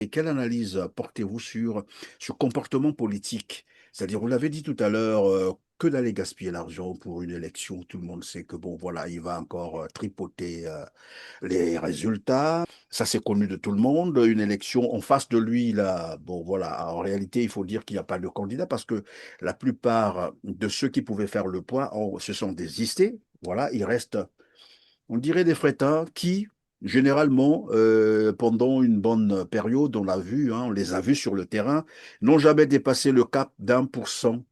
Et quelle analyse portez-vous sur ce comportement politique? C'est-à-dire, vous l'avez dit tout à l'heure, que d'aller gaspiller l'argent pour une élection, tout le monde sait que bon, voilà, il va encore tripoter les résultats. Ça, c'est connu de tout le monde. Une élection en face de lui, là, bon, voilà, en réalité, il faut dire qu'il n'y a pas de candidat parce que la plupart de ceux qui pouvaient faire le point se sont désistés. Voilà, il reste, on dirait, des frétins qui, généralement, pendant une bonne période, on l'a vu, hein, on les a vus sur le terrain, n'ont jamais dépassé le cap d'1%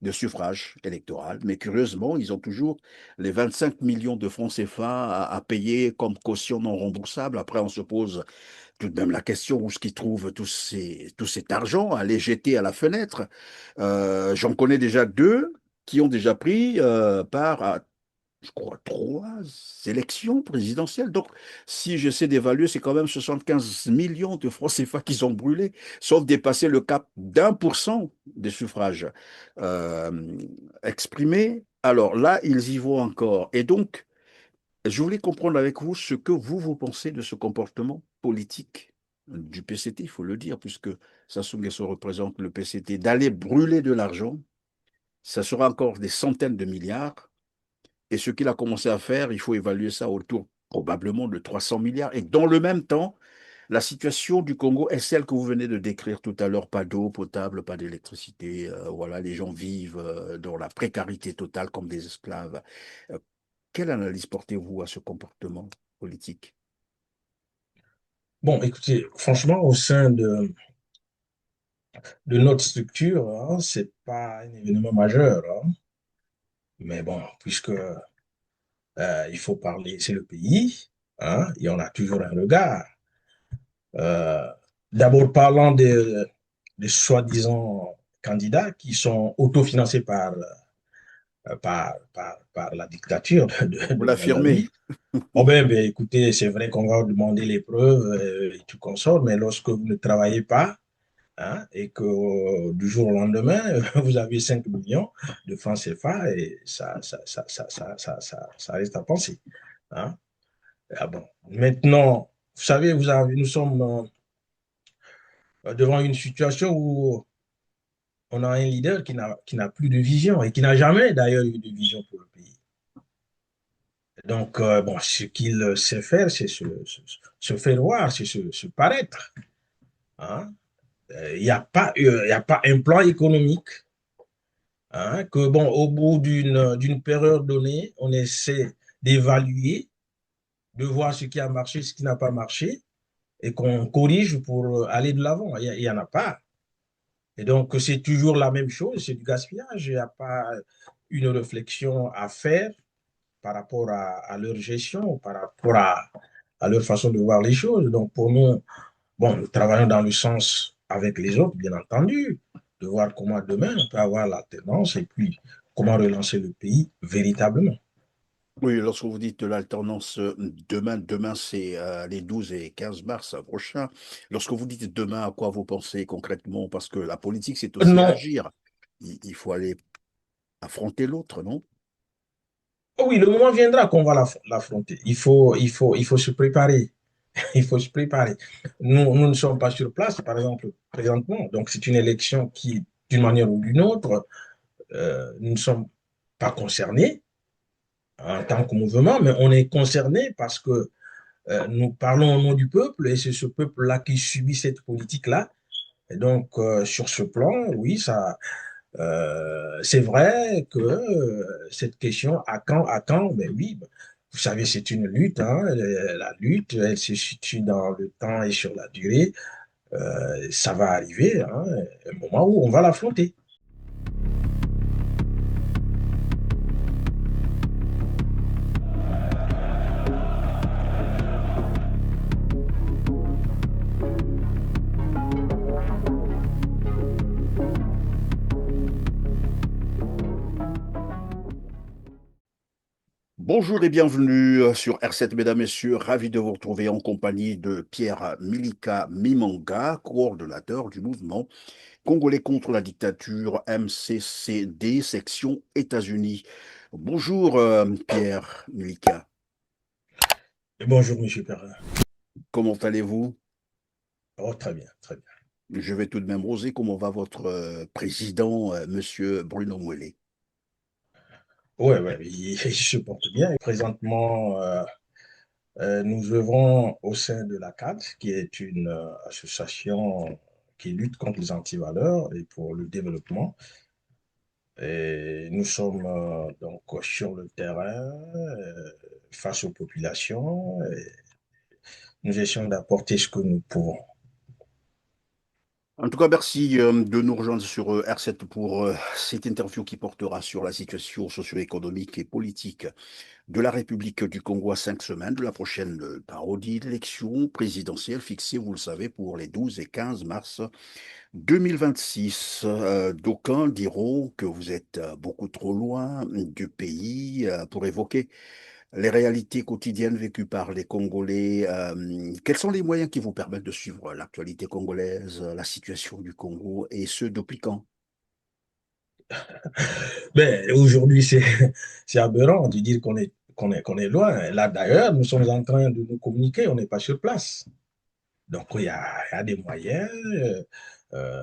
de suffrage électoral. Mais curieusement, ils ont toujours les 25 millions de francs CFA à payer comme caution non remboursable. Après, on se pose tout de même la question où est-ce qu'ils trouvent tout cet argent à les jeter à la fenêtre. J'en connais déjà deux qui ont déjà pris part à, je crois, trois élections présidentielles. Donc, si j'essaie d'évaluer, c'est quand même 75 millions de francs CFA qu'ils ont brûlés, sauf dépasser le cap d'1% des suffrages euh, exprimés. Alors là, ils y vont encore. Et donc, je voulais comprendre avec vous ce que vous pensez de ce comportement politique du PCT, il faut le dire, puisque Sassou Nguesso représente le PCT, d'aller brûler de l'argent. Ça sera encore des centaines de milliards. Et ce qu'il a commencé à faire, il faut évaluer ça autour probablement de 300 milliards. Et dans le même temps, la situation du Congo est celle que vous venez de décrire tout à l'heure. Pas d'eau potable, pas d'électricité. Voilà, les gens vivent dans la précarité totale comme des esclaves. Euh, Quelle analyse portez-vous à ce comportement politique? Bon, écoutez, franchement, au sein de notre structure, hein, c'est pas un événement majeur, hein. Mais bon, puisque il faut parler, c'est le pays, hein, et on a toujours un regard. Euh, D'abord, parlant des soi-disant candidats qui sont autofinancés par la dictature Vous de l'affirmez. Brazzaville. Oh ben, écoutez, c'est vrai qu'on va vous demander les preuves et tout consort, mais lorsque vous ne travaillez pas, hein, et que du jour au lendemain, vous avez 5 millions de francs CFA et ça reste à penser. Hein. Ah bon. Maintenant, vous savez, nous sommes devant une situation où on a un leader qui n'a plus de vision et qui n'a jamais d'ailleurs eu de vision pour le pays. Donc, bon, ce qu'il sait faire, c'est se faire voir, c'est se paraître. Hein. Il y a pas un plan économique, hein, que bon, au bout d'une période donnée, on essaie d'évaluer, de voir ce qui a marché, ce qui n'a pas marché, et qu'on corrige pour aller de l'avant. Il y en a pas. Et donc, c'est toujours la même chose, c'est du gaspillage. Il n'y a pas une réflexion à faire par rapport à leur gestion, par rapport à leur façon de voir les choses. Donc, pour nous, bon, nous travaillons dans le sens avec les autres, bien entendu, de voir comment demain on peut avoir l'alternance et puis comment relancer le pays véritablement. Oui, lorsque vous dites de l'alternance demain c'est les 12 et 15 mars prochains. Lorsque vous dites demain, à quoi vous pensez concrètement? Parce que la politique, c'est aussi Non, agir. Il faut aller affronter l'autre, non? oui, le moment viendra qu'on va l'affronter. Il faut se préparer. Il faut se préparer. Nous ne sommes pas sur place, par exemple, présentement. Donc, c'est une élection qui, d'une manière ou d'une autre, nous ne sommes pas concernés en tant que mouvement, mais on est concernés parce que nous parlons au nom du peuple et c'est ce peuple-là qui subit cette politique-là. Et donc, sur ce plan, oui, c'est vrai que cette question, à quand, ben oui, vous savez, c'est une lutte, hein, la lutte, elle se situe dans le temps et sur la durée. Ça va arriver, hein, un moment où on va l'affronter. Bonjour et bienvenue sur R7, mesdames, messieurs. Ravi de vous retrouver en compagnie de Pierre Milika Mimanga, coordonnateur du mouvement Congolais contre la dictature MCCD, section États-Unis. Bonjour Pierre Milika, Et bonjour, Monsieur Perrin. comment allez-vous? Oh, très bien, très bien. Je vais tout de même oser comment va votre président, Monsieur Bruno Mouelet. Oui, ouais, il se porte bien. Présentement, nous œuvrons au sein de la CAD, qui est une association qui lutte contre les antivaleurs et pour le développement. Et nous sommes donc sur le terrain, face aux populations. Et nous essayons d'apporter ce que nous pouvons. En tout cas, merci de nous rejoindre sur R7 pour cette interview qui portera sur la situation socio-économique et politique de la République du Congo à 5 semaines de la prochaine parodie d'élection présidentielle fixée, vous le savez, pour les 12 et 15 mars 2026. D'aucuns diront que vous êtes beaucoup trop loin du pays pour évoquer les réalités quotidiennes vécues par les Congolais. Quels sont les moyens qui vous permettent de suivre l'actualité congolaise, la situation du Congo, et ce, depuis quand? Mais aujourd'hui, c'est aberrant de dire qu'on est loin. Là, d'ailleurs, nous sommes en train de nous communiquer, on n'est pas sur place. Donc, il y a des moyens euh,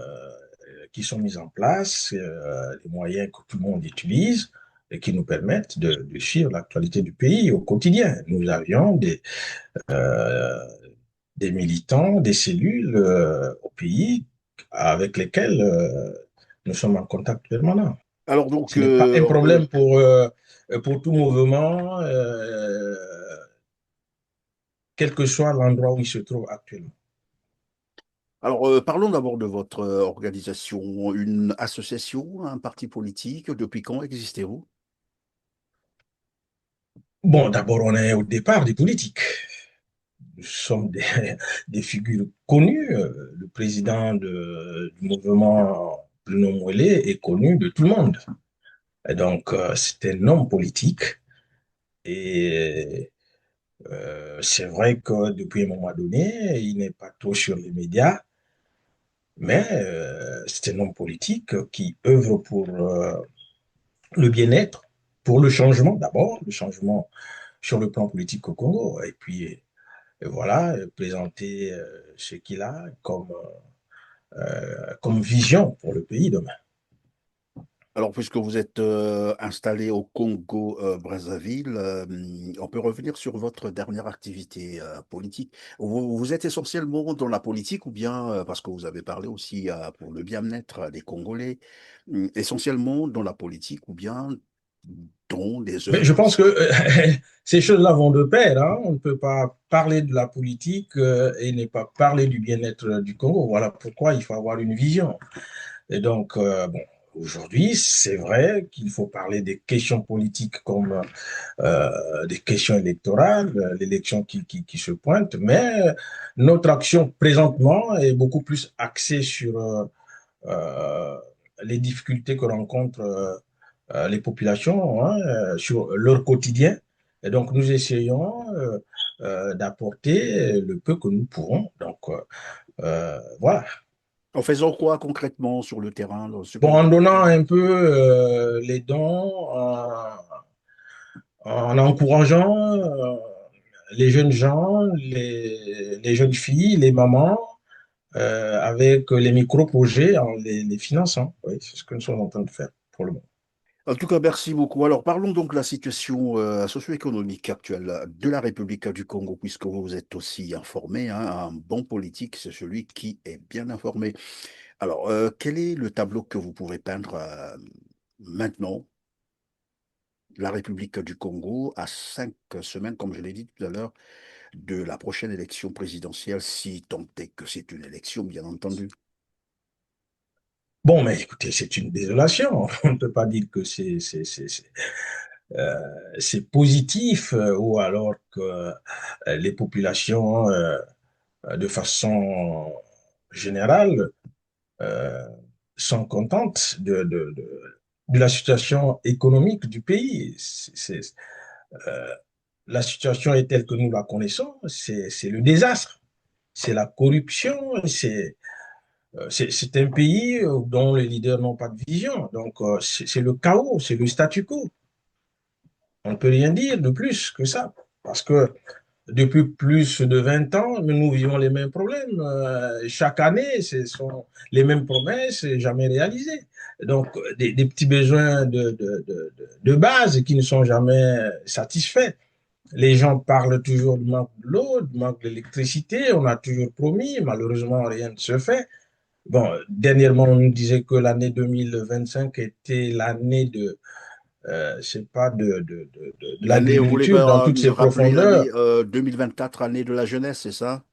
qui sont mis en place, des moyens que tout le monde utilise et qui nous permettent de suivre l'actualité du pays au quotidien. Nous avions euh, des militants, des cellules au pays avec lesquels nous sommes en contact permanent. Alors Ce donc, n'est pas un problème pour tout mouvement, quel que soit l'endroit où il se trouve actuellement. parlons d'abord de votre organisation, une association, un parti politique. Depuis quand existez-vous? Bon, d'abord, on est au départ des politiques. Nous sommes des figures connues. Le président du mouvement Bruno Mouelet est connu de tout le monde. Et donc, c'est un homme politique. Et c'est vrai que depuis un moment donné, il n'est pas trop sur les médias, mais c'est un homme politique qui œuvre pour le bien-être, pour le changement d'abord, le changement sur le plan politique au Congo. Et puis, voilà, présenter ce qu'il a comme vision pour le pays demain. Alors, puisque vous êtes installé au Congo, Brazzaville, on peut revenir sur votre dernière activité politique. Vous êtes essentiellement dans la politique ou bien, parce que vous avez parlé aussi pour le bien-être des Congolais, essentiellement dans la politique ou bien dans des Mais je œuvres. pense que ces choses-là vont de pair, hein. On ne peut pas parler de la politique et ne pas parler du bien-être du Congo. Voilà pourquoi il faut avoir une vision. Et donc, bon, aujourd'hui, c'est vrai qu'il faut parler des questions politiques comme des questions électorales, l'élection qui se pointe, mais notre action présentement est beaucoup plus axée sur euh, les difficultés que rencontrent les populations, hein, sur leur quotidien. Et donc, nous essayons d'apporter le peu que nous pourrons. Donc, voilà. En faisant quoi concrètement sur le terrain, dans ce que Bon, vous en avez donnant fait? un peu les dons, en encourageant les jeunes gens, les jeunes filles, les mamans, avec les micro-projets en les finançant. Oui, c'est ce que nous sommes en train de faire pour le moment. En tout cas, merci beaucoup. Alors, parlons donc de la situation socio-économique actuelle de la République du Congo, puisque vous êtes aussi informé, hein. Un bon politique, c'est celui qui est bien informé. Alors, quel est le tableau que vous pouvez peindre maintenant, la République du Congo, à 5 semaines, comme je l'ai dit tout à l'heure, de la prochaine élection présidentielle, si tant est que c'est une élection, bien entendu. Bon, mais écoutez, c'est une désolation. On ne peut pas dire que euh, c'est positif ou alors que les populations, de façon générale, euh, sont contentes de la situation économique du pays. Euh, la situation est telle que nous la connaissons, c'est le désastre, c'est la corruption, c'est un pays dont les leaders n'ont pas de vision. Donc, c'est le chaos, c'est le statu quo. On ne peut rien dire de plus que ça. Parce que depuis plus de 20 ans, nous vivons les mêmes problèmes. Chaque année, ce sont les mêmes promesses jamais réalisées. Donc, des petits besoins de base qui ne sont jamais satisfaits. Les gens parlent toujours du manque de l'eau, du manque d'électricité. On a toujours promis, malheureusement, rien ne se fait. Bon, dernièrement, on nous disait que l'année 2025 était l'année de, c'est pas de L'année, vous voulez l'agriculture dans toutes ses rappeler l'année profondeurs. 2024, année de la jeunesse, c'est ça?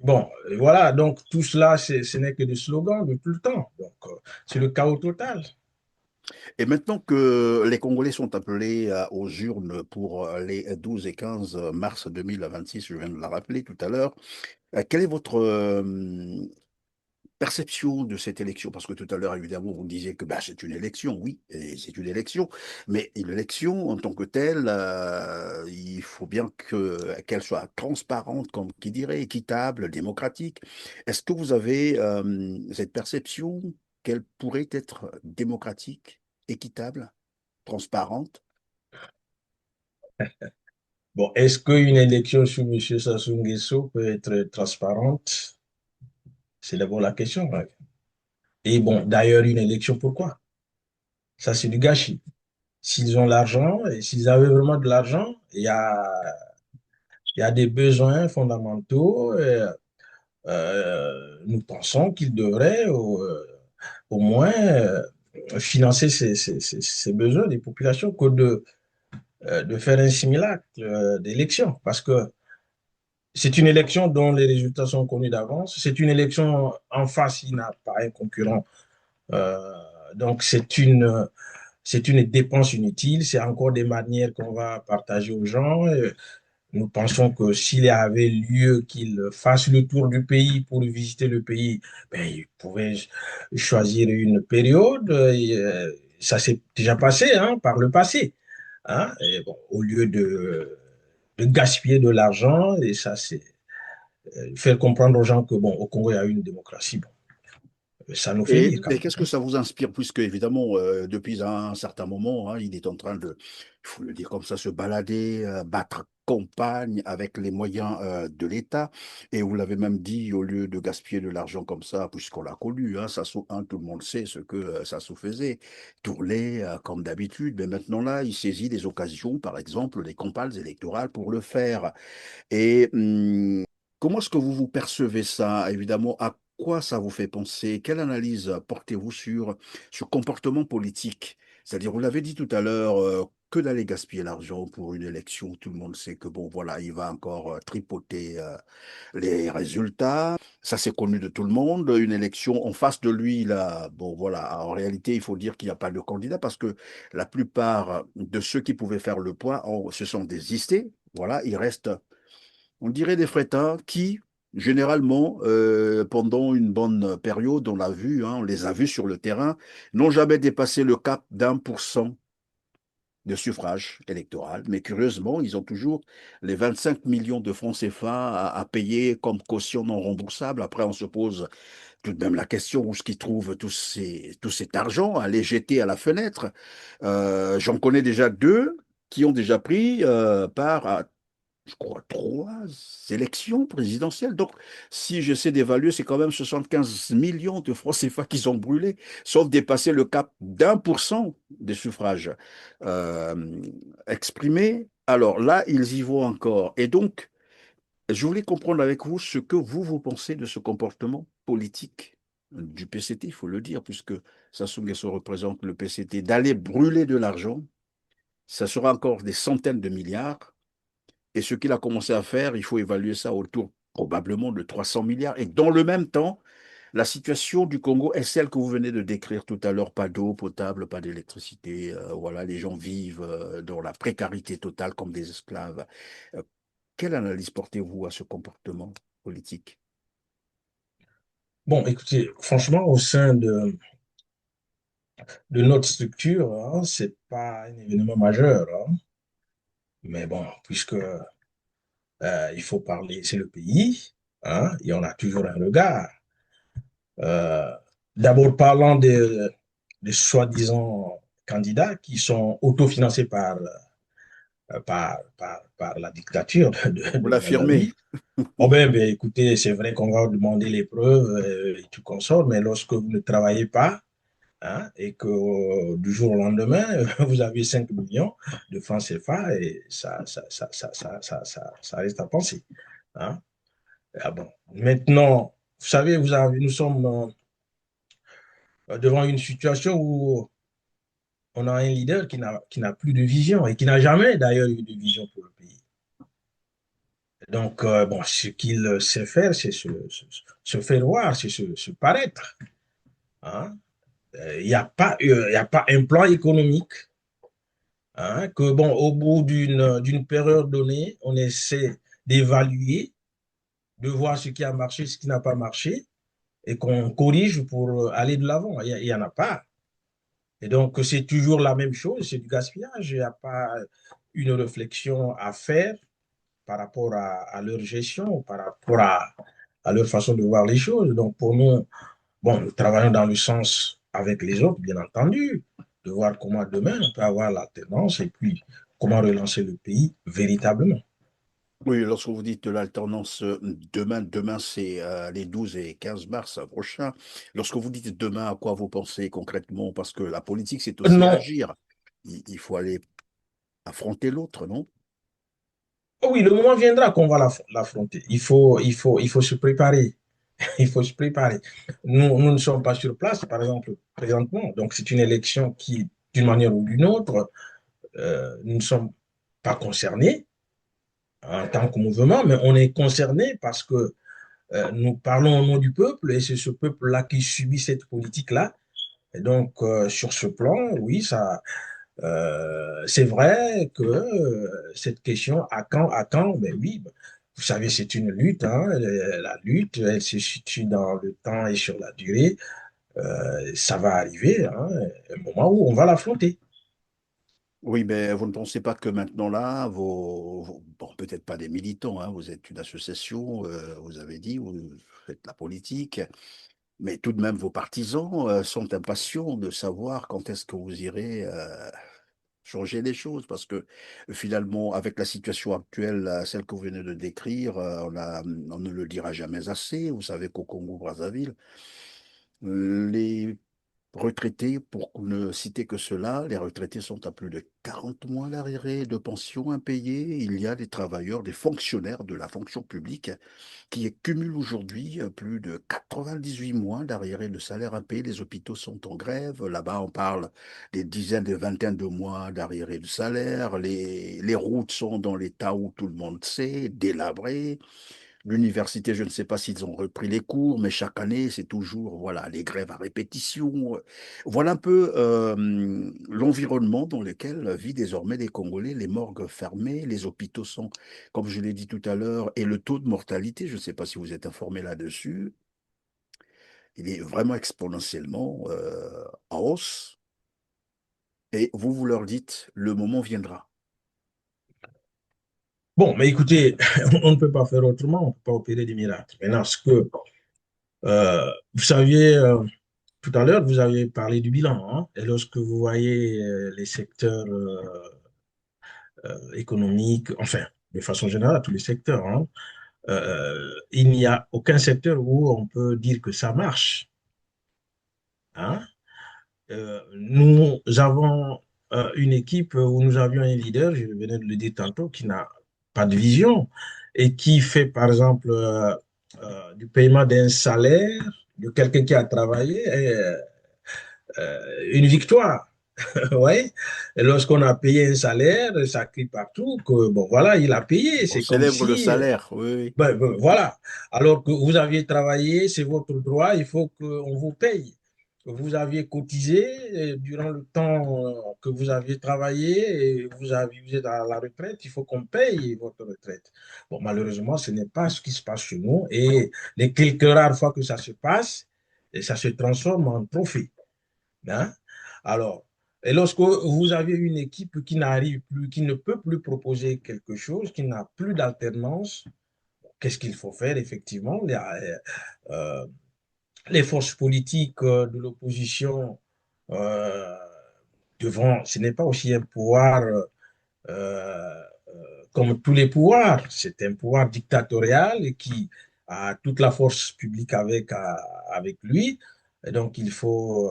Bon, voilà, donc tout cela, ce n'est que des slogans de tout le temps. Donc, c'est le chaos total. Et maintenant que les Congolais sont appelés aux urnes pour les 12 et 15 mars 2026, je viens de la rappeler tout à l'heure, quelle est votre perception de cette élection? Parce que tout à l'heure, évidemment, vous disiez que bah, c'est une élection, oui, et c'est une élection, mais une élection en tant que telle, il faut bien qu'elle soit transparente, comme qui dirait, équitable, démocratique. Est-ce que vous avez cette perception qu'elle pourrait être démocratique, équitable, transparente? Bon, est-ce qu'une élection sur M. Sassou Nguesso peut être transparente? C'est d'abord la question, hein. Et bon, d'ailleurs, une élection, pourquoi? Ça, c'est du gâchis. S'ils ont l'argent, et s'ils avaient vraiment de l'argent, il y a des besoins fondamentaux. Nous pensons qu'ils devraient au moins financer ces besoins des populations que de faire un simulacre d'élection. Parce que c'est une élection dont les résultats sont connus d'avance. C'est une élection en face, il n'a pas un concurrent. Euh, donc, c'est une dépense inutile. C'est encore des manières qu'on va partager aux gens. Nous pensons que s'il y avait lieu qu'il fasse le tour du pays pour visiter le pays, ben, il pouvait choisir une période. Ça s'est déjà passé, hein, par le passé, hein. Et bon, au lieu de gaspiller de l'argent, et ça, c'est faire comprendre aux gens que, bon, au Congo, il y a une démocratie. Bon, ça nous fait Et, rire quand et même, qu'est-ce que hein. ça vous inspire, puisque évidemment, depuis un certain moment, hein, il est en train de, il faut le dire comme ça, se balader, battre campagne avec les moyens de l'État. Et vous l'avez même dit, au lieu de gaspiller de l'argent comme ça, puisqu'on l'a connu, hein, Sassou, hein, tout le monde sait ce que Sassou faisait, tourner comme d'habitude. Mais maintenant là, il saisit des occasions, par exemple, des campagnes électorales pour le faire. Et comment est-ce que vous vous percevez ça? Évidemment, à quoi ça vous fait penser? Quelle analyse portez-vous sur ce comportement politique? C'est-à-dire, vous l'avez dit tout à l'heure, que d'aller gaspiller l'argent pour une élection, tout le monde sait que bon, voilà, il va encore tripoter les résultats. Ça, c'est connu de tout le monde. Une élection en face de lui, là, bon, voilà, en réalité, il faut dire qu'il n'y a pas de candidat parce que la plupart de ceux qui pouvaient faire le poids se sont désistés. Voilà, il reste on dirait des frétins qui, généralement, pendant une bonne période, on l'a vu, hein, on les a vus sur le terrain, n'ont jamais dépassé le cap d'1% de suffrage électoral. Mais curieusement, ils ont toujours les 25 millions de francs CFA à payer comme caution non remboursable. Après, on se pose tout de même la question où est-ce qu'ils trouvent tout cet argent à les jeter à la fenêtre. J'en connais déjà deux qui ont déjà pris part à je crois, trois élections présidentielles. Donc, si j'essaie d'évaluer, c'est quand même 75 millions de francs CFA qu'ils ont brûlés, sauf dépasser le cap d'1% des suffrages euh, exprimés. Alors là, ils y vont encore. Et donc, je voulais comprendre avec vous ce que vous pensez de ce comportement politique du PCT, il faut le dire, puisque Sassou Nguesso représente le PCT, d'aller brûler de l'argent. Ça sera encore des centaines de milliards. Et ce qu'il a commencé à faire, il faut évaluer ça autour probablement de 300 milliards. Et dans le même temps, la situation du Congo est celle que vous venez de décrire tout à l'heure, pas d'eau potable, pas d'électricité, voilà, les gens vivent dans la précarité totale comme des esclaves. Euh, Quelle analyse portez-vous à ce comportement politique? Bon, écoutez, franchement, au sein de notre structure, hein, c'est pas un événement majeur, hein. Mais bon, puisque il faut parler, c'est le pays, hein, et on a toujours un regard. Euh, D'abord, parlant des soi-disant candidats qui sont autofinancés par par la dictature Vous de l'affirmez. Kadhafi. Oh ben, écoutez, c'est vrai qu'on va vous demander les preuves et tout consort, mais lorsque vous ne travaillez pas, hein, et que du jour au lendemain, vous avez 5 millions de francs CFA et ça reste à penser. Hein. Ah bon. Maintenant, vous savez, nous sommes devant une situation où on a un leader qui n'a plus de vision et qui n'a jamais d'ailleurs eu de vision pour le pays. Donc, bon, ce qu'il sait faire, c'est se faire voir, c'est se paraître. Hein. Il y a pas un plan économique, hein, que, bon, au bout d'une période donnée, on essaie d'évaluer, de voir ce qui a marché, ce qui n'a pas marché, et qu'on corrige pour aller de l'avant. Il n'y en a pas. Et donc, c'est toujours la même chose, c'est du gaspillage. Il n'y a pas une réflexion à faire par rapport à leur gestion, par rapport à leur façon de voir les choses. Donc, pour nous, bon, nous travaillons dans le sens avec les autres, bien entendu, de voir comment demain on peut avoir l'alternance et puis comment relancer le pays véritablement. Oui, lorsque vous dites de l'alternance demain c'est les 12 et 15 mars prochains. Lorsque vous dites demain, à quoi vous pensez concrètement? Parce que la politique, c'est aussi Non, agir. Il faut aller affronter l'autre, non? oui, le moment viendra qu'on va l'affronter. Il faut se préparer. Il faut se préparer. Nous ne sommes pas sur place, par exemple, présentement. Donc, c'est une élection qui, d'une manière ou d'une autre, nous ne sommes pas concernés en tant que mouvement, mais on est concernés parce que nous parlons au nom du peuple et c'est ce peuple-là qui subit cette politique-là. Et donc, sur ce plan, oui, c'est vrai que cette question, à quand, ben oui, vous savez, c'est une lutte. Hein, la lutte, elle se situe dans le temps et sur la durée. Ça va arriver, hein, un moment où on va l'affronter. Oui, mais vous ne pensez pas que maintenant là, bon, peut-être pas des militants, hein, vous êtes une association, vous avez dit, vous faites la politique, mais tout de même vos partisans sont impatients de savoir quand est-ce que vous irez changer les choses, parce que finalement, avec la situation actuelle, celle que vous venez de décrire, on ne le dira jamais assez. Vous savez qu'au Congo-Brazzaville, les retraités, pour ne citer que cela, les retraités sont à plus de 40 mois d'arriérés de pension impayés. Il y a des travailleurs, des fonctionnaires de la fonction publique qui cumulent aujourd'hui plus de 98 mois d'arriérés de salaire impayé. Les hôpitaux sont en grève. Là-bas, on parle des dizaines, des vingtaines de mois d'arriérés de salaire. Les routes sont dans l'état où tout le monde sait, délabrées. L'université, je ne sais pas s'ils ont repris les cours, mais chaque année, c'est toujours voilà, les grèves à répétition. Voilà un peu l'environnement dans lequel vivent désormais les Congolais, les morgues fermées, les hôpitaux sont, comme je l'ai dit tout à l'heure, et le taux de mortalité, je ne sais pas si vous êtes informé là-dessus, il est vraiment exponentiellement en hausse. Et vous leur dites, le moment viendra. Bon, mais écoutez, on ne peut pas faire autrement, on ne peut pas opérer des miracles. Maintenant, vous saviez, tout à l'heure, vous avez parlé du bilan, hein, et lorsque vous voyez les secteurs économiques, enfin, de façon générale, tous les secteurs, hein, il n'y a aucun secteur où on peut dire que ça marche. Hein. Nous avons une équipe où nous avions un leader, je venais de le dire tantôt, qui n'a pas de vision et qui fait, par exemple, du paiement d'un salaire de quelqu'un qui a travaillé une victoire. Ouais. Et lorsqu'on a payé un salaire, ça crie partout que, bon, voilà, il a payé. On C'est comme célèbre le si salaire, oui, oui. voilà. Alors que vous aviez travaillé, c'est votre droit, il faut qu'on vous paye. Vous aviez cotisé durant le temps que vous aviez travaillé et vous êtes à la retraite, il faut qu'on paye votre retraite. Bon, malheureusement, ce n'est pas ce qui se passe chez nous et les quelques rares fois que ça se passe, et ça se transforme en trophée. Hein. Alors, et lorsque vous avez une équipe qui n'arrive plus, qui ne peut plus proposer quelque chose, qui n'a plus d'alternance, qu'est-ce qu'il faut faire effectivement? Euh, les forces politiques de l'opposition euh, ce n'est pas aussi un pouvoir euh, comme tous les pouvoirs. C'est un pouvoir dictatorial qui a toute la force publique avec lui. Et donc, il faut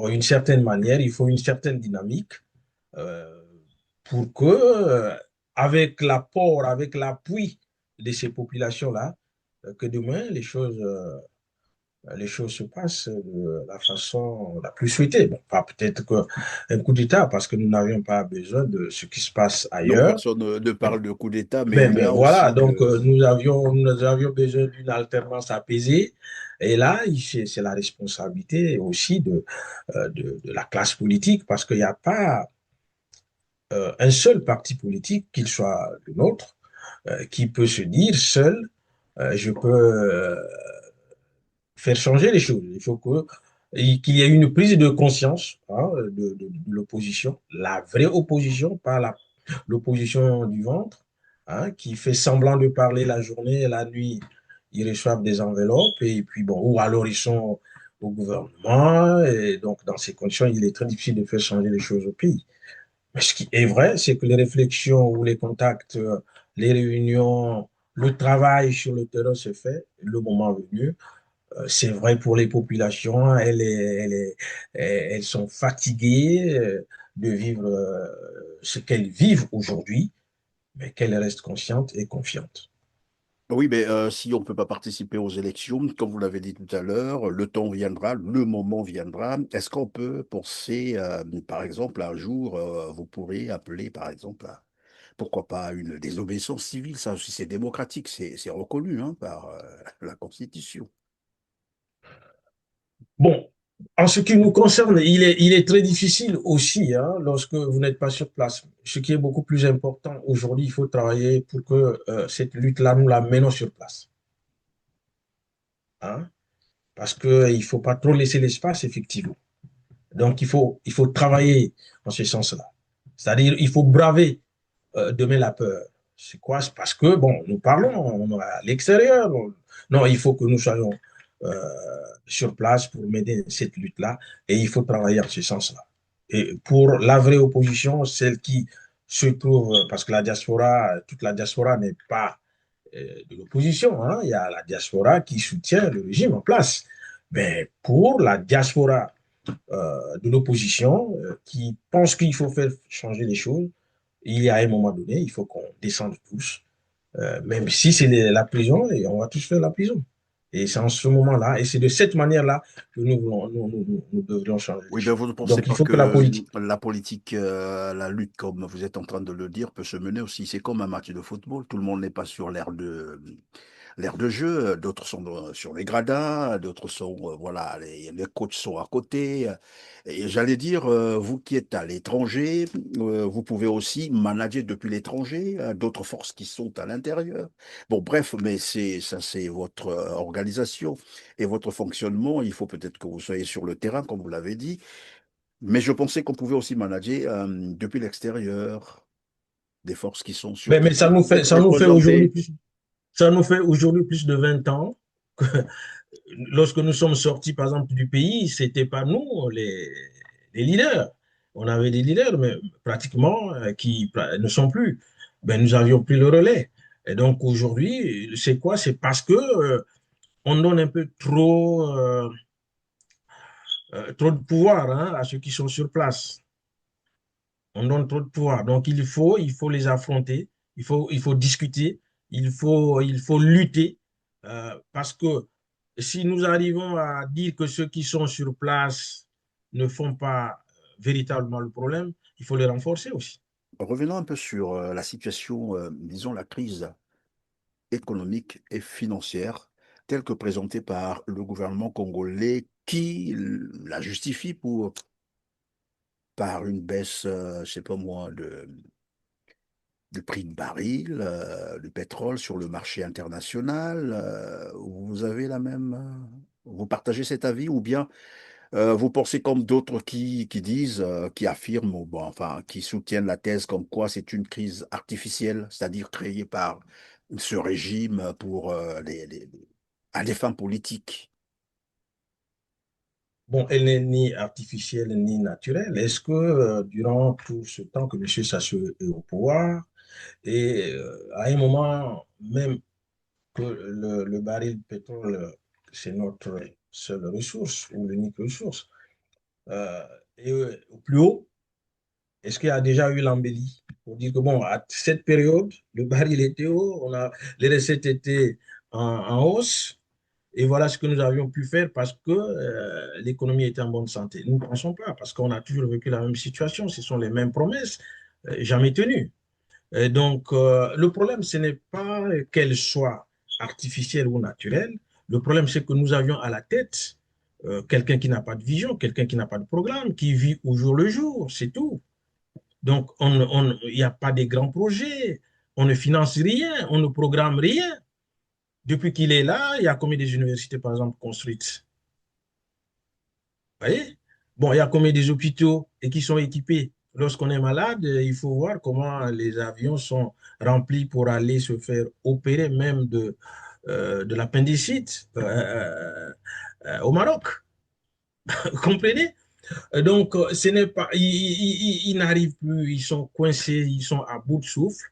une certaine manière, il faut une certaine dynamique euh, pour que, avec l'apport, avec l'appui de ces populations-là, que demain, les choses se passent de la façon la plus souhaitée. Bon, pas peut-être qu'un coup d'État, parce que nous n'avions pas besoin de ce qui se passe Non, ailleurs. personne ne parle de coup d'État, mais Ben là voilà, aussi, donc nous avions besoin d'une alternance apaisée. Et là, c'est la responsabilité aussi de la classe politique, parce qu'il n'y a pas un seul parti politique, qu'il soit le nôtre, qui peut se dire seul, je peux faire changer les choses. Il faut qu'il y ait une prise de conscience hein, de l'opposition, la vraie opposition, pas l'opposition du ventre, hein, qui fait semblant de parler la journée et la nuit, ils reçoivent des enveloppes et puis bon, ou alors ils sont au gouvernement et donc dans ces conditions, il est très difficile de faire changer les choses au pays. Mais ce qui est vrai, c'est que les réflexions ou les contacts, les réunions, le travail sur le terrain se fait le moment venu. C'est vrai pour les populations, elles sont fatiguées de vivre ce qu'elles vivent aujourd'hui, mais qu'elles restent conscientes et confiantes. oui, mais si on ne peut pas participer aux élections, comme vous l'avez dit tout à l'heure, le temps viendra, le moment viendra. Est-ce qu'on peut penser, par exemple, un jour, vous pourrez appeler, par exemple, pourquoi pas une désobéissance civile, ça aussi c'est démocratique, c'est reconnu hein, par la Constitution. Bon, en ce qui nous concerne, il est très difficile aussi hein, lorsque vous n'êtes pas sur place. Ce qui est beaucoup plus important aujourd'hui, il faut travailler pour que cette lutte-là, nous la menons sur place. Hein, parce qu'il ne faut pas trop laisser l'espace, effectivement. Donc, il faut travailler en ce sens-là. C'est-à-dire, il faut braver demain la peur. C'est quoi? C'est parce que, bon, nous parlons, on est à l'extérieur. Non, il faut que nous soyons euh, sur place pour mener cette lutte-là et il faut travailler en ce sens-là. Et pour la vraie opposition, celle qui se trouve, parce que la diaspora, toute la diaspora n'est pas de l'opposition, hein. Il y a la diaspora qui soutient le régime en place. Mais pour la diaspora de l'opposition qui pense qu'il faut faire changer les choses, il y a un moment donné, il faut qu'on descende tous, même si c'est la prison, et on va tous faire la prison. Et c'est en ce moment-là, et c'est de cette manière-là que nous devrions changer les Oui, ben choses. vous ne pensez Donc, il pas faut que que la politique. la politique, la lutte, comme vous êtes en train de le dire, peut se mener aussi. C'est comme un match de football. Tout le monde n'est pas sur l'aire de jeu. D'autres sont sur les gradins, d'autres sont, voilà, les coachs sont à côté. Et j'allais dire, vous qui êtes à l'étranger, vous pouvez aussi manager depuis l'étranger d'autres forces qui sont à l'intérieur. Bon, bref, mais ça, c'est votre organisation et votre fonctionnement. Il faut peut-être que vous soyez sur le terrain, comme vous l'avez dit. Mais je pensais qu'on pouvait aussi manager depuis l'extérieur des forces qui sont sur Mais place. ça nous fait aujourd'hui Représenter. plus, ça nous fait aujourd'hui plus de 20 ans que lorsque nous sommes sortis, par exemple, du pays, c'était pas nous les leaders. On avait des leaders, mais pratiquement qui ne sont plus. Ben, nous avions pris le relais. Et donc aujourd'hui, c'est quoi? C'est parce que on donne un peu trop de pouvoir hein, à ceux qui sont sur place. On donne trop de pouvoir. Donc il faut les affronter, il faut discuter, il faut lutter. Parce que si nous arrivons à dire que ceux qui sont sur place ne font pas véritablement le problème, il faut les renforcer aussi. Revenons un peu sur la situation, disons la crise économique et financière telle que présentée par le gouvernement congolais qui la justifie par une baisse, je sais pas moi, du prix de baril, du pétrole sur le marché international. Vous avez la même, vous partagez cet avis ou bien vous pensez comme d'autres qui disent, qui affirment, ou bon, enfin, qui soutiennent la thèse comme quoi c'est une crise artificielle, c'est-à-dire créée par ce régime pour à des fins politiques. bon, elle n'est ni artificielle ni naturelle. Est-ce que durant tout ce temps que M. Sassou est au pouvoir, et à un moment même que le baril de pétrole, c'est notre seule ressource ou l'unique ressource, euh, et au plus haut, est-ce qu'il y a déjà eu l'embellie pour dire que, bon, à cette période, le baril était haut, les recettes étaient en hausse, et voilà ce que nous avions pu faire parce que l'économie était en bonne santé. Nous ne pensons pas, parce qu'on a toujours vécu la même situation, ce sont les mêmes promesses, jamais tenues. Et donc, le problème, ce n'est pas qu'elle soit artificielle ou naturelle. Le problème, c'est que nous avions à la tête quelqu'un qui n'a pas de vision, quelqu'un qui n'a pas de programme, qui vit au jour le jour, c'est tout. Donc, il n'y a pas de grands projets, on ne finance rien, on ne programme rien. Depuis qu'il est là, il y a combien d'universités, par exemple, construites? Vous voyez? Bon, il y a combien des hôpitaux et qui sont équipés? Lorsqu'on est malade, il faut voir comment les avions sont remplis pour aller se faire opérer même de l'appendicite au Maroc. Vous comprenez? Donc, ce n'est pas, ils n'arrivent plus, ils sont coincés, ils sont à bout de souffle.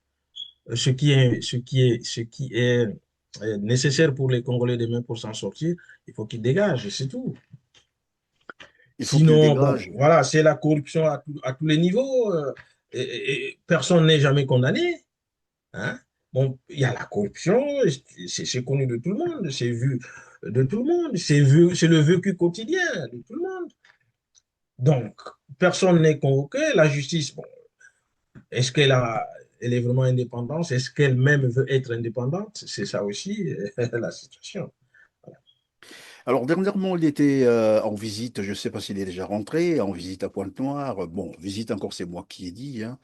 Ce qui est nécessaire pour les Congolais demain pour s'en sortir, il faut qu'ils dégagent, c'est tout. Il faut qu'il Sinon, bon, dégage. voilà, c'est la corruption à tous les niveaux. Et personne n'est jamais condamné. Hein. Bon, il y a la corruption, c'est connu de tout le monde, c'est vu de tout le monde, c'est le vécu quotidien de tout le monde. Donc, personne n'est convoqué. La justice, bon, elle est vraiment indépendante? Est-ce qu'elle-même veut être indépendante? C'est ça aussi la situation. Alors, dernièrement, il était en visite, je ne sais pas s'il est déjà rentré, en visite à Pointe-Noire. Bon, visite encore, c'est moi qui ai dit, hein.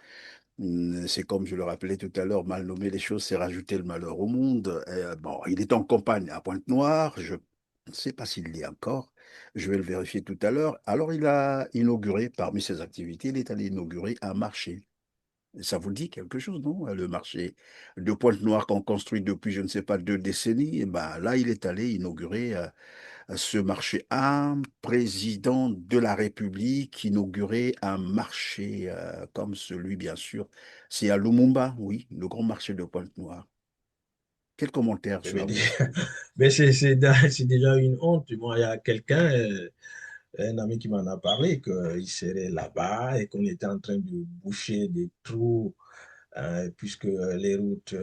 C'est comme je le rappelais tout à l'heure, mal nommer les choses, c'est rajouter le malheur au monde. Bon, il est en campagne à Pointe-Noire, je ne sais pas s'il l'est encore, je vais le vérifier tout à l'heure. Alors, il a inauguré, parmi ses activités, il est allé inaugurer un marché. Ça vous dit quelque chose, non? Le marché de Pointe-Noire qu'on construit depuis, je ne sais pas, 2 décennies. Et ben, là, il est allé inaugurer ce marché. Un président de la République inaugurait un marché comme celui, bien sûr. C'est à Lumumba, oui, le grand marché de Pointe-Noire. Quel commentaire Eh cela bien, vous fait? mais c'est déjà une honte. Moi, il y a quelqu'un, un ami qui m'en a parlé, qu'il serait là-bas et qu'on était en train de boucher des trous, puisque les routes,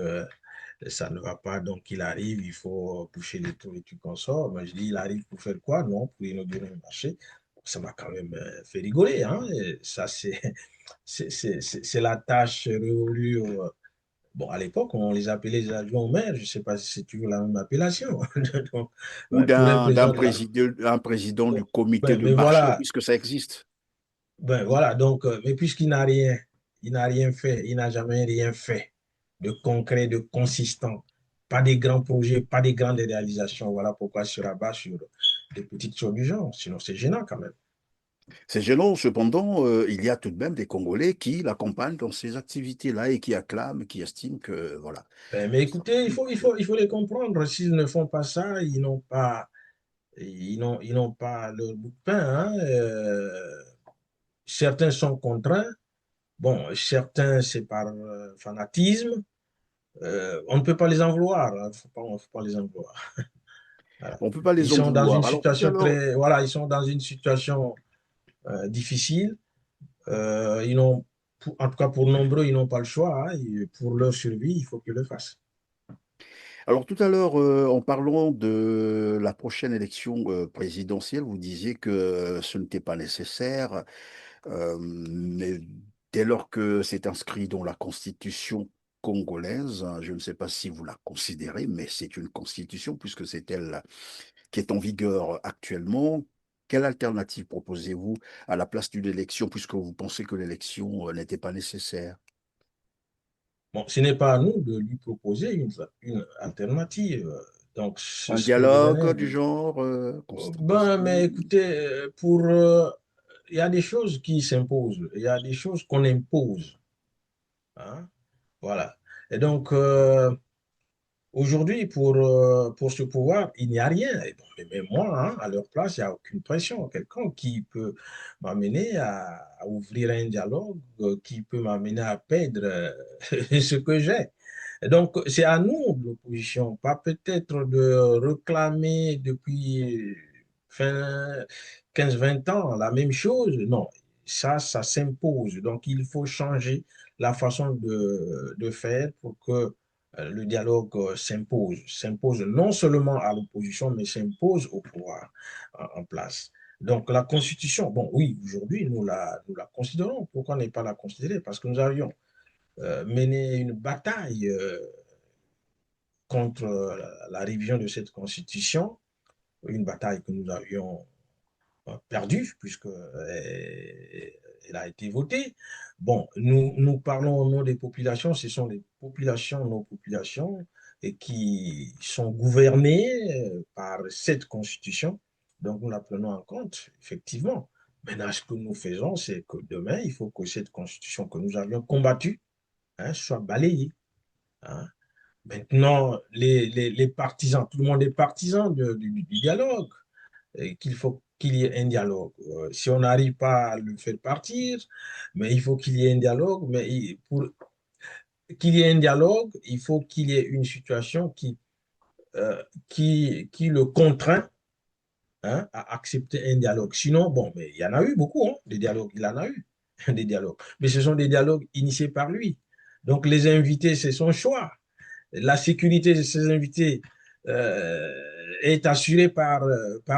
ça ne va pas. Donc, il arrive, il faut boucher les trous et tu consors. Moi, je dis, il arrive pour faire quoi? Non, pour inaugurer un marché. Ça m'a quand même fait rigoler. Hein? Et ça, c'est la tâche révolue. Bon, à l'époque, on les appelait les adjoints au maire. Je ne sais pas si c'est toujours la même appellation. Donc, Ou pour un d'un président de la... président, un président du Bon, comité ben, de mais marché, voilà, puisque ça existe. ben, voilà. Donc, mais puisqu'il n'a rien, il n'a rien fait, il n'a jamais rien fait de concret, de consistant. Pas des grands projets, pas des grandes réalisations. Voilà pourquoi il se rabat sur des petites choses du genre. Sinon, c'est gênant quand même. C'est gênant, cependant, il y a tout de même des Congolais qui l'accompagnent dans ces activités-là et qui acclament, qui estiment que, voilà. Ben, mais écoutez, il faut les comprendre. S'ils ne font pas ça, ils n'ont pas leur bout de pain. Hein. Certains sont contraints. Bon, certains, c'est par fanatisme. On ne peut pas les en vouloir. Hein. Faut pas les en vouloir. Voilà. On ne peut pas Ils les en sont dans une vouloir. Alors tout à situation l'heure, très, voilà, ils sont dans une situation difficile. Ils n'ont, en tout cas pour nombreux, ils n'ont pas le choix. Hein. Pour leur survie, il faut qu'ils le fassent. En parlant de la prochaine élection présidentielle, vous disiez que ce n'était pas nécessaire, mais dès lors que c'est inscrit dans la Constitution congolaise, hein, je ne sais pas si vous la considérez, mais c'est une constitution puisque c'est elle qui est en vigueur actuellement. Quelle alternative proposez-vous à la place d'une élection puisque vous pensez que l'élection n'était pas nécessaire? Bon, ce n'est pas à nous de lui proposer une alternative. Donc, ce Un serait de dialogue venir du de... genre Ben, mais constitutionnel? écoutez, il y a des choses qui s'imposent, il y a des choses qu'on impose. Hein. Voilà. Et donc, Aujourd'hui, pour ce pouvoir, il n'y a rien. Et bon, mais moi, hein, à leur place, il n'y a aucune pression. Quelqu'un qui peut m'amener à ouvrir un dialogue, qui peut m'amener à perdre ce que j'ai. Et donc, c'est à nous, de l'opposition, pas peut-être de réclamer depuis fin 15 20 ans la même chose. Non, ça s'impose. Donc, il faut changer la façon de faire pour que le dialogue s'impose non seulement à l'opposition, mais s'impose au pouvoir en place. Donc la Constitution, bon oui, aujourd'hui nous la considérons. Pourquoi ne pas la considérer? Parce que nous avions mené une bataille contre la révision de cette Constitution, une bataille que nous avions perdue puisque elle a été votée. Bon, nous parlons au nom des populations, ce sont les populations, nos populations, et qui sont gouvernées par cette constitution. Donc, nous la prenons en compte, effectivement. Maintenant, ce que nous faisons, c'est que demain, il faut que cette constitution que nous avions combattue hein, soit balayée. Hein. Maintenant, les partisans, tout le monde est partisan du dialogue et qu'il faut qu'il y ait un dialogue. Si on n'arrive pas à le faire partir, mais il faut qu'il y ait un dialogue. Mais pour qu'il y ait un dialogue, il faut qu'il y ait une situation qui le contraint hein, à accepter un dialogue. Sinon, bon, mais il y en a eu beaucoup, hein, des dialogues, il en a eu des dialogues. Mais ce sont des dialogues initiés par lui. Donc les invités, c'est son choix. La sécurité de ses invités est assurée par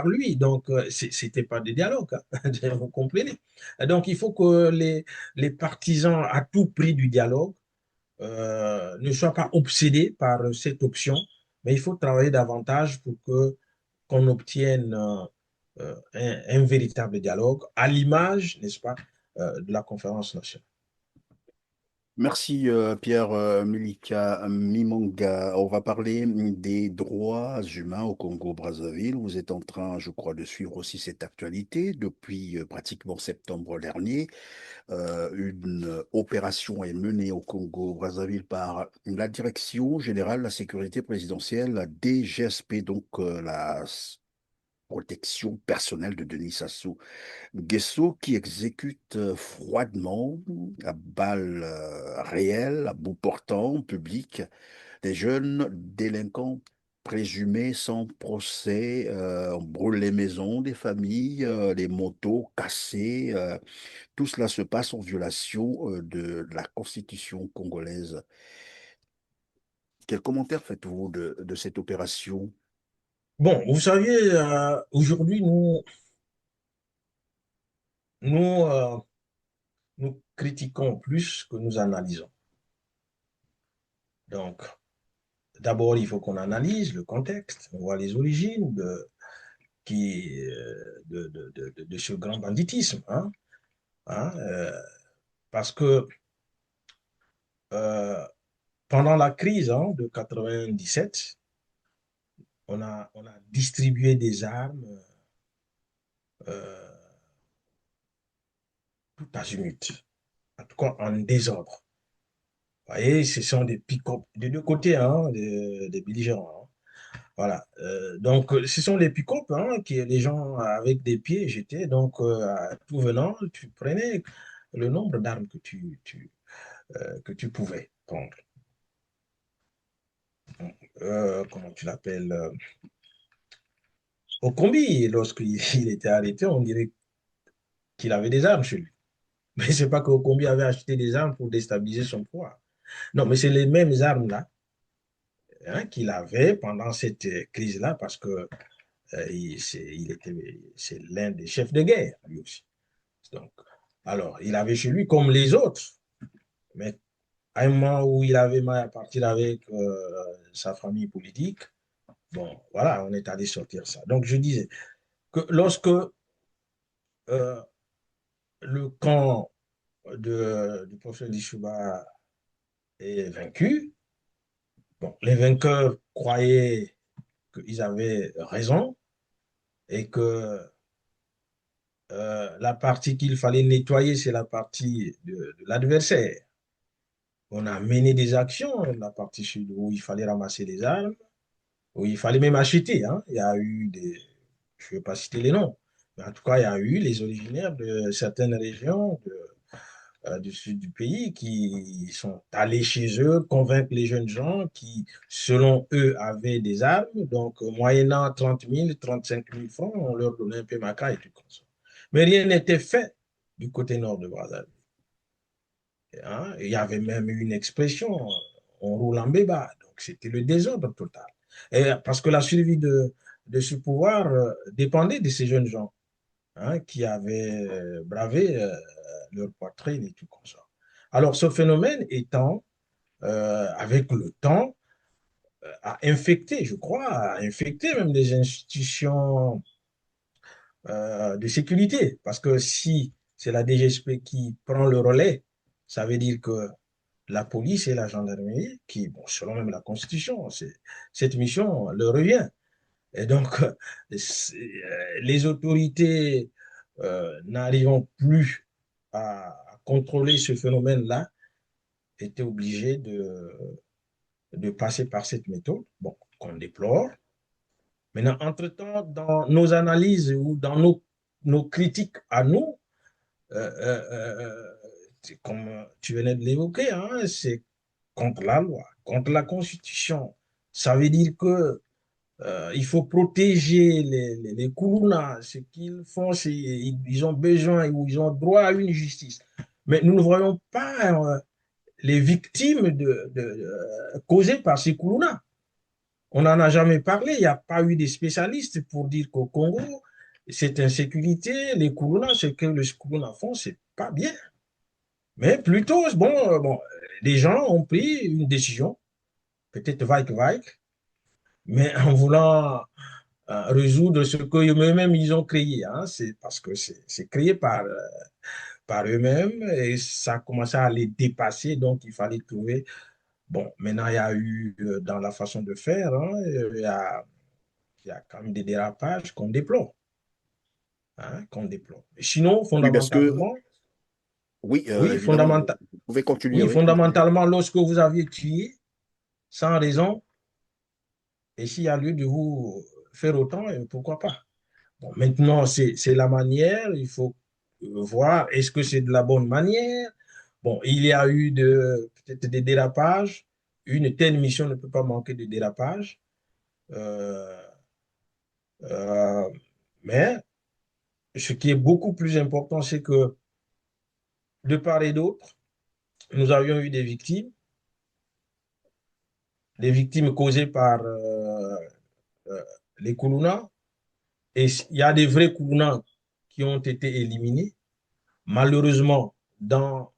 lui. Donc, ce n'était pas de dialogue, hein, vous comprenez. Donc, il faut que les partisans à tout prix du dialogue ne soient pas obsédés par cette option, mais il faut travailler davantage pour que qu'on obtienne un véritable dialogue à l'image, n'est-ce pas, de la conférence nationale. Merci Pierre Milika Mimanga. On va parler des droits humains au Congo-Brazzaville. Vous êtes en train, je crois, de suivre aussi cette actualité. Depuis pratiquement septembre dernier, une opération est menée au Congo-Brazzaville par la Direction générale de la sécurité présidentielle, la DGSP, donc la protection personnelle de Denis Sassou Nguesso, qui exécute froidement, à balles réelles, à bout portant, en public, des jeunes délinquants présumés sans procès. On brûle les maisons des familles, les motos cassées. Tout cela se passe en violation de la Constitution congolaise. Quel commentaire faites-vous de cette opération? Bon, vous savez, aujourd'hui, nous, nous critiquons plus que nous analysons. Donc, d'abord, il faut qu'on analyse le contexte, on voit les origines de ce grand banditisme. Hein, hein, parce que euh, pendant la crise hein, de 97, on a distribué des armes euh, tout azimut, en tout cas en désordre. Vous voyez, ce sont des pick-up des deux côtés, hein, des belligérants. Hein. Voilà. Donc, ce sont des pick-up hein, que les gens avec des pieds jetaient. Donc, à tout venant, tu prenais le nombre d'armes que tu pouvais prendre. Comment tu l'appelles au combi, lorsqu'il il était arrêté, on dirait qu'il avait des armes chez lui. Mais c'est pas qu'au combi avait acheté des armes pour déstabiliser son pouvoir. Non, mais c'est les mêmes armes-là hein, qu'il avait pendant cette crise-là parce que c'est l'un des chefs de guerre, lui aussi. Donc, alors, il avait chez lui comme les autres, mais à un moment où il avait mal à partir avec sa famille politique, bon, voilà, on est allé sortir ça. Donc, je disais que lorsque le camp du professeur Dishuba est vaincu, bon, les vainqueurs croyaient qu'ils avaient raison et que la partie qu'il fallait nettoyer, c'est la partie de l'adversaire. On a mené des actions, la partie sud, où il fallait ramasser des armes, où il fallait même acheter, hein. Il y a eu des, je ne vais pas citer les noms, mais en tout cas, il y a eu les originaires de certaines régions du sud du pays qui sont allés chez eux convaincre les jeunes gens qui, selon eux, avaient des armes. Donc, moyennant 30 000, 35 000 francs, on leur donnait un peu maca et tout comme ça. Mais rien n'était fait du côté nord de Brazzaville. Hein. Il y avait même une expression, on roule en bébat. Donc, c'était le désordre total. Et parce que la survie de ce pouvoir dépendait de ces jeunes gens, hein, qui avaient bravé leur poitrine et tout comme ça. Alors, ce phénomène étant, avec le temps, a infecté, je crois, a infecté même les institutions de sécurité. Parce que si c'est la DGSP qui prend le relais, ça veut dire que la police et la gendarmerie, qui, bon, selon même la Constitution, cette mission leur revient. Et donc, les autorités n'arrivant plus à contrôler ce phénomène-là, étaient obligées de passer par cette méthode, bon, qu'on déplore. Maintenant, entre-temps, dans nos analyses ou dans nos critiques à nous, euh, euh, euh, comme tu venais de l'évoquer, hein, c'est contre la loi, contre la Constitution. Ça veut dire que il faut protéger les Koulounas. Ce qu'ils font, c'est ils ont besoin ou ils ont droit à une justice. Mais nous ne voyons pas les victimes causées par ces Koulounas. On n'en a jamais parlé. Il n'y a pas eu des spécialistes pour dire qu'au Congo, cette insécurité, les Koulounas, ce que les Koulounas font, c'est pas bien. Mais plutôt, bon, les gens ont pris une décision, peut-être vague vague, mais en voulant résoudre ce qu'eux-mêmes ils ont créé. Hein. C'est parce que c'est créé par eux-mêmes et ça a commencé à les dépasser. Donc, il fallait trouver. Bon, maintenant, il y a eu dans la façon de faire, hein, il y a quand même des dérapages qu'on déplore. Hein, qu'on déplore. Sinon, Oui, parce que, fondamentalement, oui, oui, évidemment, vous pouvez continuer, oui, oui, continuez. fondamentalement, lorsque vous aviez tué sans raison, et s'il y a lieu de vous faire autant, pourquoi pas? Bon, maintenant, c'est la manière, il faut voir est-ce que c'est de la bonne manière. Bon, il y a eu peut-être des dérapages. Une telle mission ne peut pas manquer de dérapages. Euh, euh, mais ce qui est beaucoup plus important, c'est que de part et d'autre, nous avions eu des victimes causées par euh, les Koulouna. Et il y a des vrais Koulouna qui ont été éliminés. Malheureusement, dans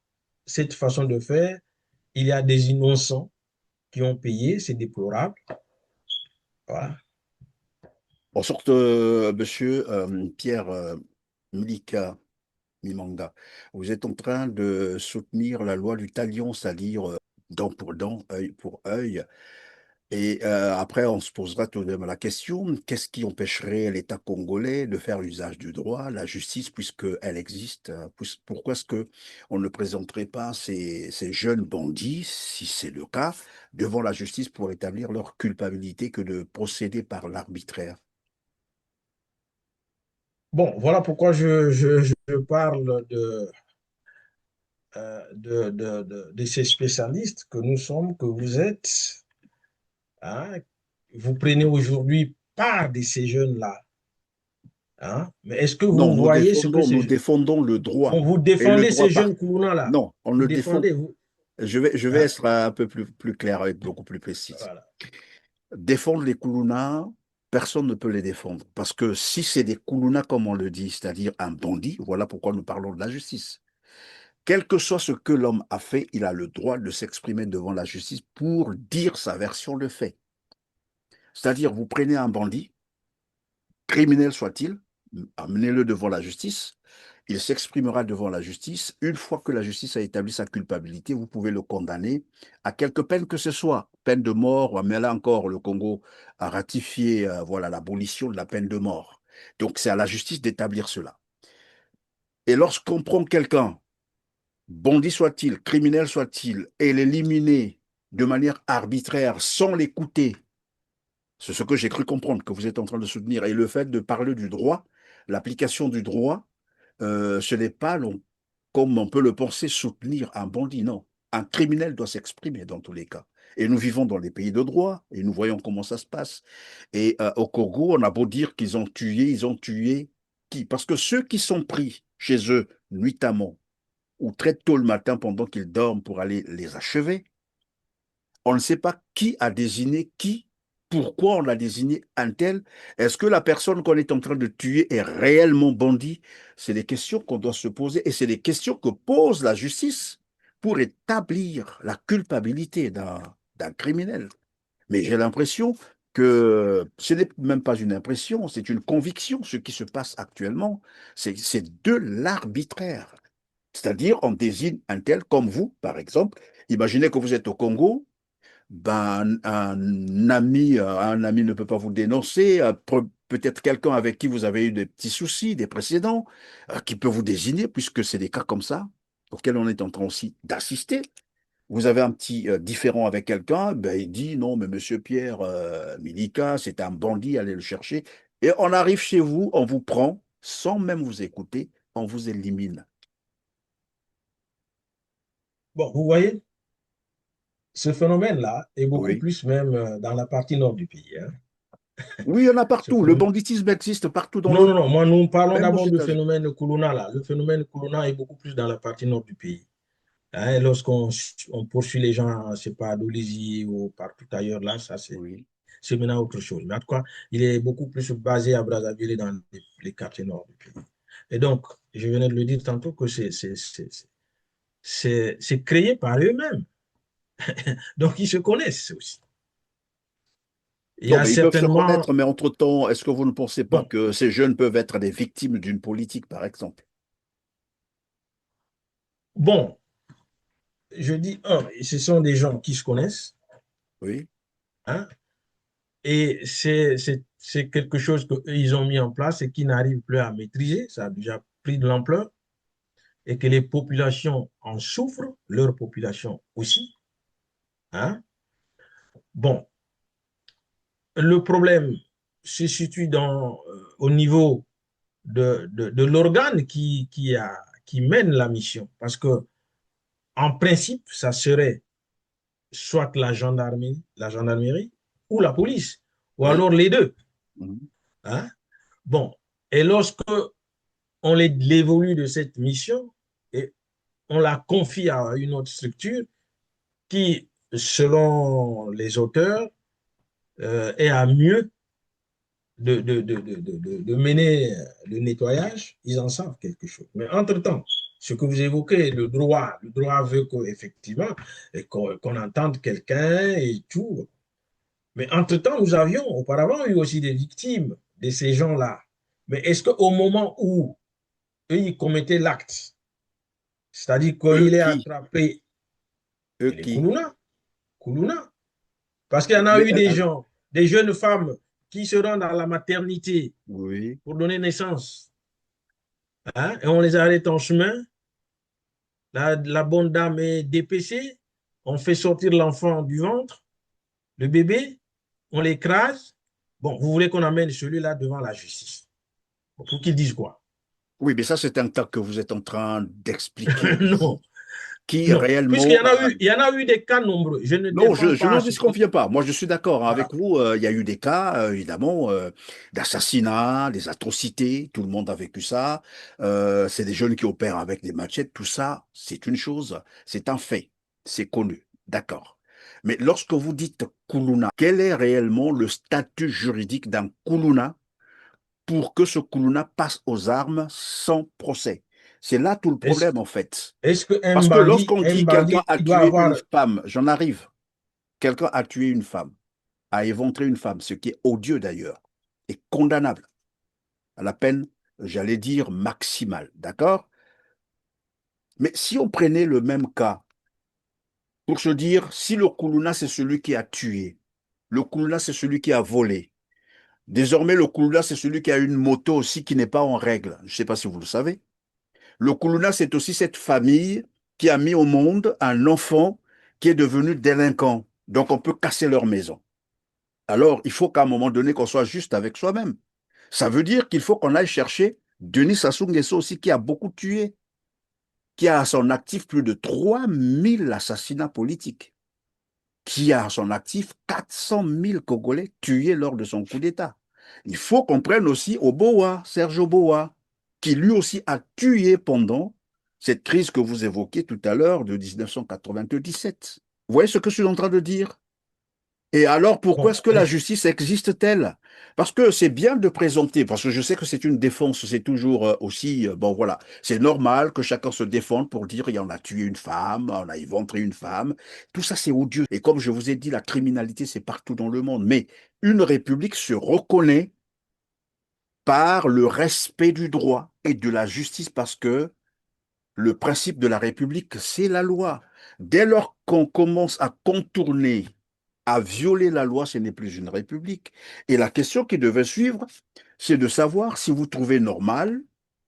cette façon de faire, il y a des innocents qui ont payé, c'est déplorable. Voilà. En sorte, monsieur Pierre Milika Mimanga, vous êtes en train de soutenir la loi du talion, c'est-à-dire dent pour dent, œil pour œil. Et après, on se posera tout de même la question, qu'est-ce qui empêcherait l'État congolais de faire usage du droit, la justice, puisqu'elle existe? Pourquoi est-ce que on ne présenterait pas ces jeunes bandits, si c'est le cas, devant la justice pour établir leur culpabilité que de procéder par l'arbitraire? Bon, voilà pourquoi je parle de ces spécialistes que nous sommes, que vous êtes. Hein. Vous prenez aujourd'hui part de ces jeunes-là. Hein. Mais est-ce que Non, vous voyez ce que nous c'est? défendons le droit. Bon, vous Et le défendez droit ces par... jeunes Koulouna-là. Non, on Vous le défend. défendez, vous. Je vais Hein. être un peu plus clair et beaucoup plus précis. Voilà. Défendre les Koulouna, personne ne peut les défendre. Parce que si c'est des Koulouna, comme on le dit, c'est-à-dire un bandit, voilà pourquoi nous parlons de la justice. Quel que soit ce que l'homme a fait, il a le droit de s'exprimer devant la justice pour dire sa version de fait. C'est-à-dire, vous prenez un bandit, criminel soit-il, amenez-le devant la justice, il s'exprimera devant la justice. Une fois que la justice a établi sa culpabilité, vous pouvez le condamner à quelque peine que ce soit, peine de mort, mais là encore, le Congo a ratifié voilà, l'abolition de la peine de mort. Donc c'est à la justice d'établir cela. Et lorsqu'on prend quelqu'un bandit soit-il, criminel soit-il, et l'éliminer de manière arbitraire sans l'écouter, c'est ce que j'ai cru comprendre que vous êtes en train de soutenir. Et le fait de parler du droit, l'application du droit, ce n'est pas, comme on peut le penser, soutenir un bandit. Non. Un criminel doit s'exprimer dans tous les cas. Et nous vivons dans les pays de droit et nous voyons comment ça se passe. Et au Congo, on a beau dire ils ont tué qui? Parce que ceux qui sont pris chez eux nuitamment ou très tôt le matin pendant qu'ils dorment pour aller les achever, on ne sait pas qui a désigné qui, pourquoi on a désigné un tel. Est-ce que la personne qu'on est en train de tuer est réellement bandit? C'est des questions qu'on doit se poser et c'est des questions que pose la justice pour établir la culpabilité d'un criminel. Mais j'ai l'impression que ce n'est même pas une impression, c'est une conviction. Ce qui se passe actuellement, c'est de l'arbitraire. C'est-à-dire, on désigne un tel comme vous, par exemple. Imaginez que vous êtes au Congo, ben, un ami ne peut pas vous dénoncer, peut-être quelqu'un avec qui vous avez eu des petits soucis, des précédents, qui peut vous désigner, puisque c'est des cas comme ça, auxquels on est en train aussi d'assister. Vous avez un petit différend avec quelqu'un, ben, il dit non, mais monsieur Pierre Milika, c'est un bandit, allez le chercher. Et on arrive chez vous, on vous prend, sans même vous écouter, on vous élimine. Bon, vous voyez, ce phénomène-là est beaucoup Oui. plus même dans la partie nord du pays, hein. Oui, il y en a Ce partout. Le phénomène- banditisme existe partout dans Non, le non, monde, non, moi, nous parlons même aux d'abord du États-Unis. phénomène Kuluna, là. Le phénomène Kuluna est beaucoup plus dans la partie nord du pays. Hein, et lorsqu'on on poursuit les gens, c'est pas à Dolisie ou partout ailleurs, là, ça, Oui. c'est maintenant autre chose. Mais en tout cas, il est beaucoup plus basé à Brazzaville et dans les quartiers nord du pays. Et donc, je venais de le dire tantôt que c'est créé par eux-mêmes. Donc, ils se connaissent aussi. Il y Non, a mais ils peuvent se certainement, connaître, mais entre-temps, est-ce que vous ne pensez pas bon, que ces jeunes peuvent être des victimes d'une politique, par exemple? bon, je dis, ce sont des gens qui se connaissent, Oui, hein, et c'est quelque chose qu'ils ont mis en place et qui n'arrivent plus à maîtriser. Ça a déjà pris de l'ampleur et que les populations en souffrent, leur population aussi, hein. Bon, le problème se situe au niveau de l'organe qui mène la mission. Parce que, en principe, ça serait soit la gendarmerie ou la police, ou oui. alors les deux, Mhm. hein. Bon, et lorsque on l'évolue de cette mission et on la confie à une autre structure qui, selon les auteurs, est à mieux de mener le nettoyage, ils en savent quelque chose. Mais entre-temps, ce que vous évoquez, le droit veut qu'effectivement, qu'on entende quelqu'un et tout. Mais entre-temps, nous avions auparavant eu aussi des victimes de ces gens-là. Mais est-ce qu'au moment où eux, ils commettaient l'acte, c'est-à-dire Eux qu'il est qui? attrapé, Eux les qui? Koulouna, Koulouna, parce qu'il y en a Mais, eu des gens, des jeunes femmes qui se rendent à la maternité oui. pour donner naissance, hein, et on les arrête en chemin. La bonne dame est dépêchée. On fait sortir l'enfant du ventre, le bébé, on l'écrase. Bon, vous voulez qu'on amène celui-là devant la justice. Pour qu'il dise quoi? Oui, mais ça, c'est un cas que vous êtes en train d'expliquer Non, ici, qui non. Puisqu'il y réellement en a eu, il y en a eu des cas nombreux. Je ne non, défends je pas n'en ce qui. disconviens pas. Moi, je suis d'accord hein, Voilà. avec vous. Il y a eu des cas, évidemment, d'assassinats, des atrocités. Tout le monde a vécu ça. C'est des jeunes qui opèrent avec des machettes. Tout ça, c'est une chose. C'est un fait. C'est connu. D'accord. Mais lorsque vous dites Kuluna, quel est réellement le statut juridique d'un Kuluna pour que ce Kuluna passe aux armes sans procès? C'est là tout le Est-ce, problème, en fait. est-ce qu'un Parce que bandit, lorsqu'on un dit quelqu'un bandit, a il doit tué avoir. une femme, j'en arrive. Quelqu'un a tué une femme, a éventré une femme, ce qui est odieux d'ailleurs, et condamnable à la peine, j'allais dire, maximale. D'accord? Mais si on prenait le même cas pour se dire, si le Koulouna, c'est celui qui a tué, le Koulouna, c'est celui qui a volé, désormais, le Koulouna, c'est celui qui a une moto aussi qui n'est pas en règle. Je ne sais pas si vous le savez. Le Koulouna, c'est aussi cette famille. qui a mis au monde un enfant qui est devenu délinquant. Donc, on peut casser leur maison. Alors, il faut qu'à un moment donné, qu'on soit juste avec soi-même. Ça veut dire qu'il faut qu'on aille chercher Denis Sassou Nguesso aussi, qui a beaucoup tué, qui a à son actif plus de 3000 assassinats politiques, qui a à son actif 400 000 Congolais tués lors de son coup d'État. Il faut qu'on prenne aussi Oboa, Serge Oboa, qui lui aussi a tué pendant cette crise que vous évoquiez tout à l'heure de 1997. Vous voyez ce que je suis en train de dire? Et alors, pourquoi Bon, est-ce que la justice existe-t-elle? Parce que c'est bien de présenter, parce que je sais que c'est une défense, c'est toujours aussi, bon voilà, c'est normal que chacun se défende pour dire il en a tué une femme, on a éventré une femme. Tout ça, c'est odieux. Et comme je vous ai dit, la criminalité, c'est partout dans le monde. Mais une république se reconnaît par le respect du droit et de la justice, parce que le principe de la république, c'est la loi. Dès lors qu'on commence à contourner, à violer la loi, ce n'est plus une république. Et la question qui devait suivre, c'est de savoir si vous trouvez normal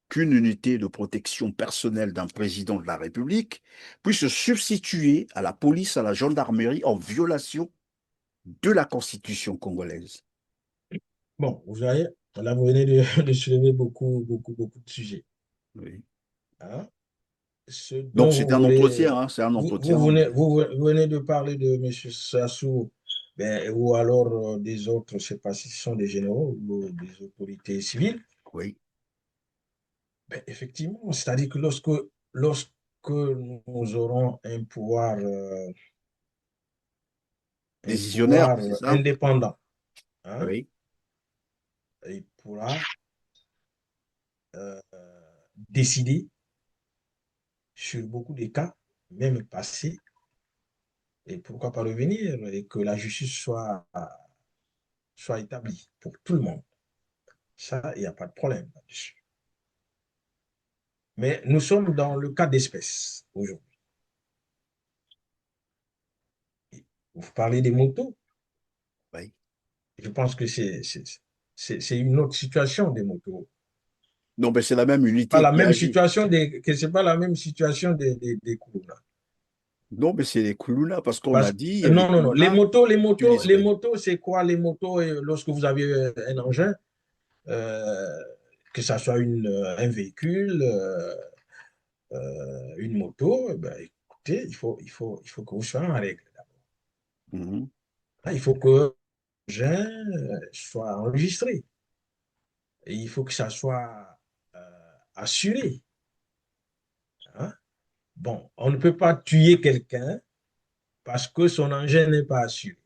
qu'une unité de protection personnelle d'un président de la République puisse se substituer à la police, à la gendarmerie en violation de la Constitution congolaise. bon, vous voyez, là, vous venez de soulever beaucoup de sujets. Oui. Hein. Ce Donc dont c'est vous un voulez, entretien, hein, c'est un entretien. vous venez de parler de M. Sassou, ben, ou alors des autres, je ne sais pas si ce sont des généraux ou des autorités civiles. Oui. Ben, effectivement, c'est-à-dire que lorsque nous aurons un Décisionnaire, pouvoir c'est ça? indépendant, hein, Oui. il pourra euh, décider sur beaucoup de cas, même passés, et pourquoi pas revenir, et que la justice soit établie pour tout le monde. Ça, il n'y a pas de problème là-dessus. Mais nous sommes dans le cas d'espèce aujourd'hui. Vous parlez des motos, Oui. je pense que c'est une autre situation des motos. Non, mais c'est la même Pas unité la qui même agit. situation que c'est pas la même situation des Koulouna. Non, mais c'est les Koulouna, parce qu'on a dit les Non, non, non. Koulouna Les utiliseraient. motos, c'est quoi les motos lorsque vous avez un engin, euh, que ça soit un véhicule, une moto, ben, écoutez, il faut que vous soyez en règle. Mhm. Il faut que l'engin soit enregistré. Et il faut que ça soit assuré. Hein. Bon, on ne peut pas tuer quelqu'un parce que son engin n'est pas assuré.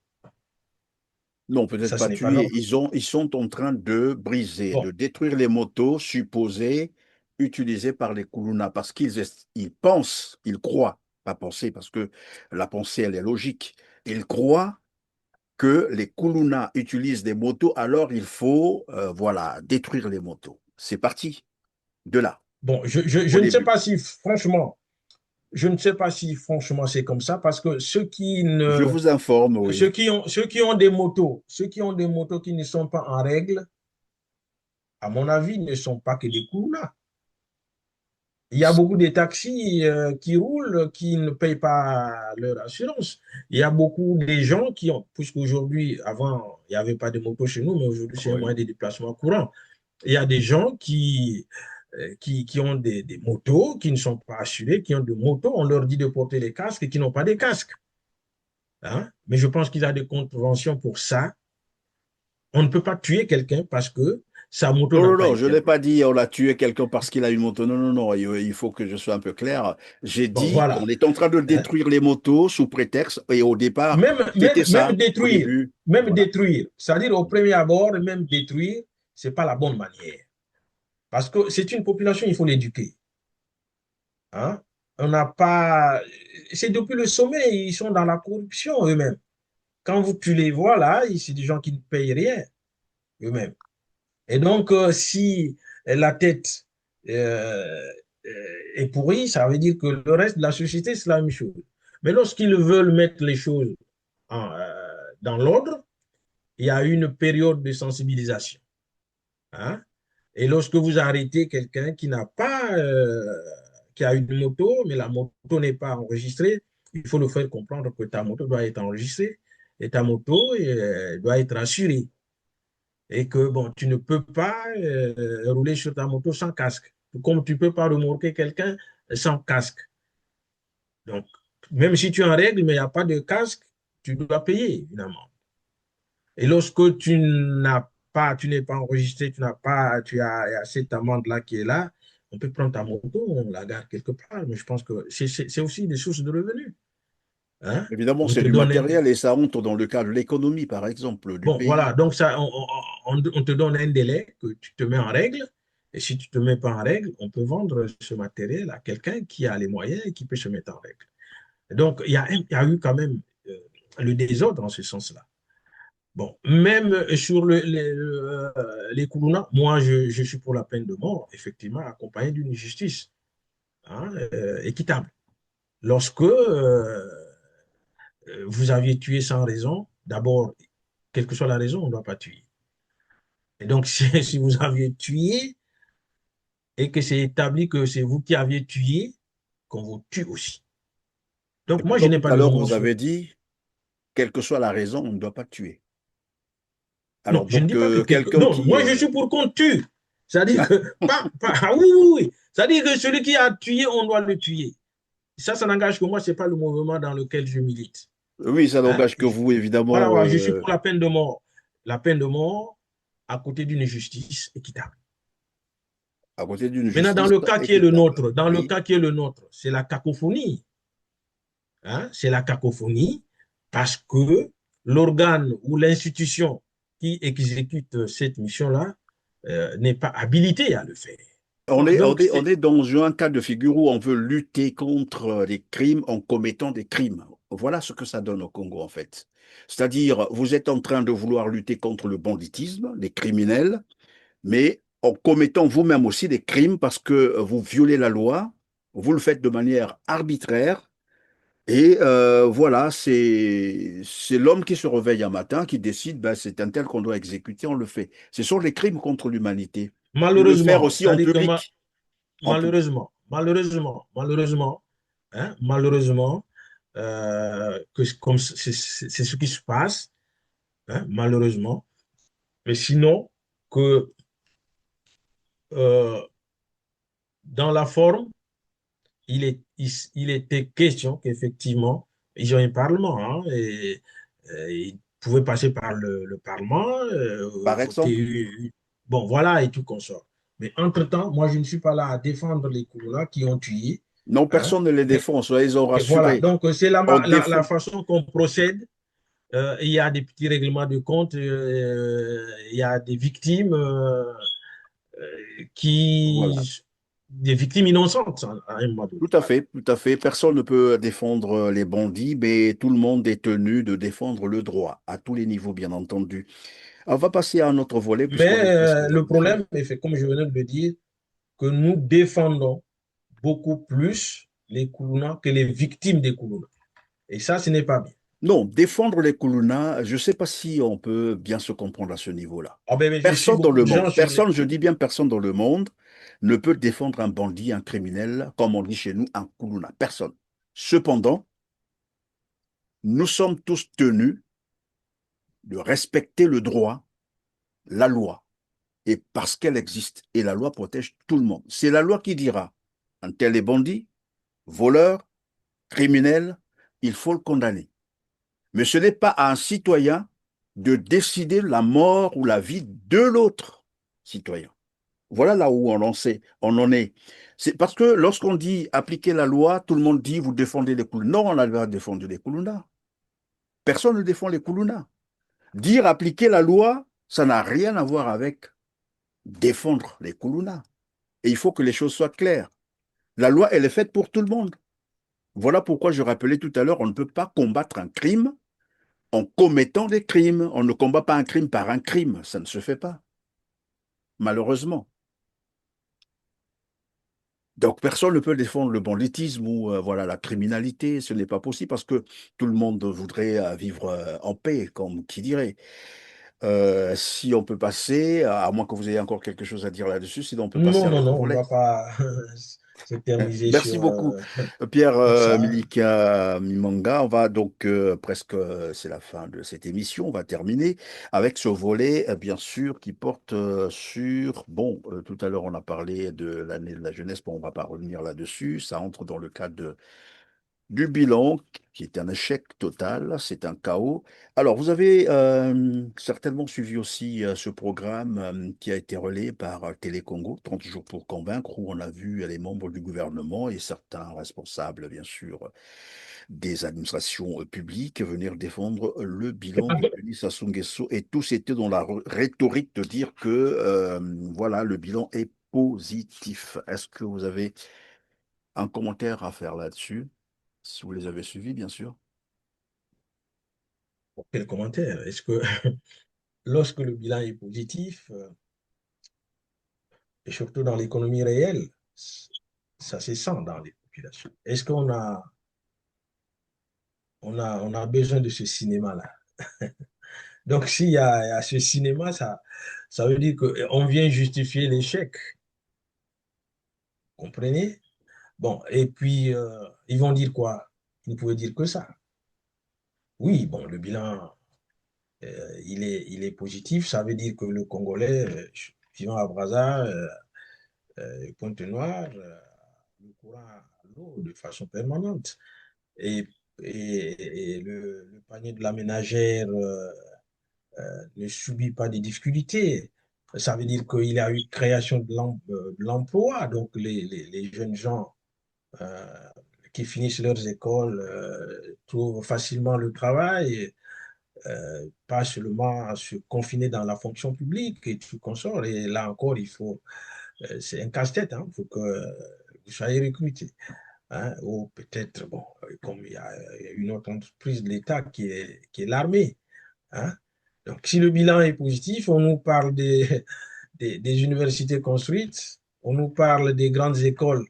Non, peut-être Ça, ce pas n'est pas tuer. normal. Ils sont en train de briser, Bon, de détruire les motos supposées utilisées par les Koulouna, parce ils pensent, ils croient, pas penser, parce que la pensée, elle est logique. Ils croient que les Koulouna utilisent des motos, alors il faut, voilà, détruire les motos. C'est parti de là, bon, au je ne sais début. pas si franchement, je ne sais pas si franchement c'est comme ça parce que Je vous informe, oui. ceux qui ont des motos qui ne sont pas en règle, à mon avis, ne sont pas que des Koulouna. Il y a beaucoup de taxis qui roulent, qui ne payent pas leur assurance. Il y a beaucoup de gens qui ont, puisqu'aujourd'hui, avant, il n'y avait pas de moto chez nous, mais aujourd'hui, c'est un Oui. moyen de déplacement courant. Il y a des gens qui ont des motos, qui ne sont pas assurés, qui ont des motos, on leur dit de porter les casques et qui n'ont pas de casques. Hein? Mais je pense qu'il y a des contraventions pour ça. On ne peut pas tuer quelqu'un parce que sa moto Non, n'a non, pas non, je été n'ai pas enregistrée. dit on a tué quelqu'un parce qu'il a une moto. Non, non, non, il faut que je sois un peu clair. J'ai Bon, dit qu'on voilà. est en train de Hein? détruire les motos sous prétexte, et au départ, c'était ça, au début. Même Voilà. détruire, c'est-à-dire au premier abord, même détruire, c'est pas la bonne manière. Parce que c'est une population, il faut l'éduquer. Hein? On n'a pas. C'est depuis le sommet, ils sont dans la corruption eux-mêmes. Quand tu les vois là, c'est des gens qui ne payent rien eux-mêmes. Et donc, si la tête euh, est pourrie, ça veut dire que le reste de la société, c'est la même chose. Mais lorsqu'ils veulent mettre les choses dans l'ordre, il y a une période de sensibilisation. Hein? Et lorsque vous arrêtez quelqu'un qui a une moto, mais la moto n'est pas enregistrée, il faut le faire comprendre que ta moto doit être enregistrée et ta moto doit être assurée. Et que bon, tu ne peux pas rouler sur ta moto sans casque, comme tu ne peux pas remorquer quelqu'un sans casque. Donc, même si tu es en règle, mais il n'y a pas de casque, tu dois payer, évidemment. Et lorsque tu n'es pas enregistré, tu as cette amende-là qui est là, on peut prendre ta moto, on la garde quelque part. Mais je pense que c'est aussi des sources de revenus. Hein? Évidemment, On c'est te du donne matériel et ça entre dans le cadre de l'économie, par exemple, du bon, pays. voilà, donc ça, on te donne un délai que tu te mets en règle. Et si tu ne te mets pas en règle, on peut vendre ce matériel à quelqu'un qui a les moyens et qui peut se mettre en règle. Donc, il y a eu quand même le désordre en ce sens-là. Bon, même sur les Kourouna, moi, je suis pour la peine de mort, effectivement, accompagné d'une justice hein, équitable. Lorsque vous aviez tué sans raison, d'abord, quelle que soit la raison, on ne doit pas tuer. Et donc, si vous aviez tué et que c'est établi que c'est vous qui aviez tué, qu'on vous tue aussi. Et Donc, moi, je pourtant, n'ai tout pas à de l'heure, vous remords sur. avez dit, quelle que soit la raison, on ne doit pas tuer. Non, Alors, je ne donc, dis pas que quelqu'un non, qui... moi, je suis pour qu'on tue. C'est-à-dire que. Ah oui, oui, oui. C'est-à-dire que celui qui a tué, on doit le tuer. Ça n'engage que moi, ce n'est pas le mouvement dans lequel je milite. Oui, ça Hein? n'engage que vous, Voilà, évidemment, voilà, je suis pour la peine de mort. La peine de mort à côté d'une justice équitable. à côté d'une Maintenant, dans justice le cas qui est le équitable. nôtre, Oui. c'est la cacophonie. Hein? C'est la cacophonie parce que l'organe ou l'institution qui exécute cette mission-là n'est pas habilité à le faire. Donc, On est dans un cas de figure où on veut lutter contre les crimes en commettant des crimes. Voilà ce que ça donne au Congo, en fait. C'est-à-dire, vous êtes en train de vouloir lutter contre le banditisme, les criminels, mais en commettant vous-même aussi des crimes parce que vous violez la loi, vous le faites de manière arbitraire. Et voilà, c'est l'homme qui se réveille un matin, qui décide, ben, c'est un tel qu'on doit exécuter, on le fait. Ce sont les crimes contre l'humanité. Et le faire malheureusement, aussi en c'est-à-dire que public. En public. malheureusement, comme c'est ce qui se passe, hein, malheureusement, mais sinon, que euh, dans la forme, il était question qu'effectivement, ils ont un parlement, hein, et, ils pouvaient passer par le parlement, Par exemple, voter, bon, voilà, et tout consort. Mais entre-temps, moi, je ne suis pas là à défendre les coups-là qui ont tué, non, hein, personne ne les mais défend, soyez-en et voilà, rassurés. donc c'est On la défend. façon qu'on procède. Il y a des petits règlements de compte, il y a des victimes Voilà. qui, des victimes innocentes à un moment donné. Tout à fait, tout à fait. Personne ne peut défendre les bandits, mais tout le monde est tenu de défendre le droit, à tous les niveaux, bien entendu. On va passer à un autre volet, puisqu'on Mais est presque dans le le feu. problème, comme je venais de le dire, que nous défendons beaucoup plus les Koulouna que les victimes des Koulouna. Et ça, ce n'est pas bien. Non, défendre les Koulouna, je ne sais pas si on peut bien se comprendre à ce niveau-là. Ah ben, je suis Personne dans beaucoup le de gens monde, sur les. personne, je dis bien personne dans le monde, ne peut défendre un bandit, un criminel, comme on dit chez nous, un Koulouna. Personne. Cependant, nous sommes tous tenus de respecter le droit, la loi, et parce qu'elle existe. Et la loi protège tout le monde. C'est la loi qui dira, un tel est bandit, voleur, criminel, il faut le condamner. Mais ce n'est pas à un citoyen de décider la mort ou la vie de l'autre citoyen. Voilà là où on en est. C'est parce que lorsqu'on dit appliquer la loi, tout le monde dit vous défendez les Koulouna. Non, on n'a pas défendu les Koulouna. Personne ne défend les Koulouna. Dire appliquer la loi, ça n'a rien à voir avec défendre les Koulouna. Et il faut que les choses soient claires. La loi, elle est faite pour tout le monde. Voilà pourquoi je rappelais tout à l'heure, on ne peut pas combattre un crime en commettant des crimes. On ne combat pas un crime par un crime. Ça ne se fait pas, malheureusement. Donc, personne ne peut défendre le banditisme ou voilà, la criminalité. Ce n'est pas possible parce que tout le monde voudrait vivre en paix, comme qui dirait. Si on peut passer, à moins que vous ayez encore quelque chose à dire là-dessus, sinon on peut passer Non, à non, l'autre non, on ne volet. va pas. s'éterniser Merci beaucoup, Pierre sur ça. Milika Mimanga. On va donc presque, c'est la fin de cette émission. On va terminer avec ce volet, bien sûr, qui porte sur. Bon, tout à l'heure, on a parlé de l'année de la jeunesse. Bon, on va pas revenir là-dessus. Ça entre dans le cadre du bilan, qui est un échec total, c'est un chaos. Alors, vous avez certainement suivi aussi ce programme qui a été relayé par Télé Congo, 30 jours pour convaincre, où on a vu les membres du gouvernement et certains responsables, bien sûr, des administrations publiques venir défendre le bilan de Denis Sassou Nguesso. Et tous étaient dans la rhétorique de dire que, voilà, le bilan est positif. Est-ce que vous avez un commentaire à faire là-dessus? Si vous les avez suivis, bien sûr. Quel commentaire? Est-ce que lorsque le bilan est positif, et surtout dans l'économie réelle, ça se sent dans les populations. Est-ce qu'on a besoin de ce cinéma-là? Donc, s'il y a ce cinéma, ça veut dire qu'on vient justifier l'échec. Comprenez? Bon, et puis, ils vont dire quoi? Ils ne pouvaient dire que ça. Oui, bon, le bilan, il est positif. Ça veut dire que le Congolais, vivant à Brazza, Pointe-Noire, le courant à l'eau de façon permanente. Et, et le panier de la ménagère ne subit pas de difficultés. Ça veut dire qu'il y a eu création de l'emploi. Donc, les jeunes gens euh, qui finissent leurs écoles trouvent facilement le travail, pas seulement à se confiner dans la fonction publique et tout consort. Et là encore, c'est un casse-tête. Il faut que vous soyez recruté. Hein, ou peut-être, bon, comme il y a une autre entreprise de l'État qui est l'armée. Hein. Donc, si le bilan est positif, on nous parle des universités construites, on nous parle des grandes écoles,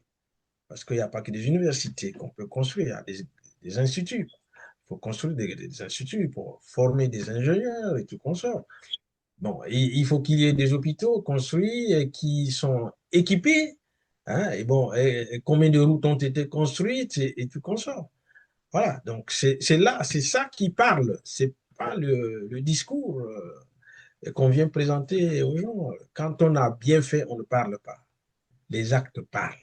parce qu'il n'y a pas que des universités qu'on peut construire, il y a des instituts. Il faut construire des instituts pour former des ingénieurs et tout consort. Bon, il faut qu'il y ait des hôpitaux construits et qui sont équipés. Hein, et bon, et combien de routes ont été construites et tout consort. Voilà, donc c'est ça qui parle. C'est pas le discours qu'on vient présenter aux gens. Quand on a bien fait, on ne parle pas. Les actes parlent.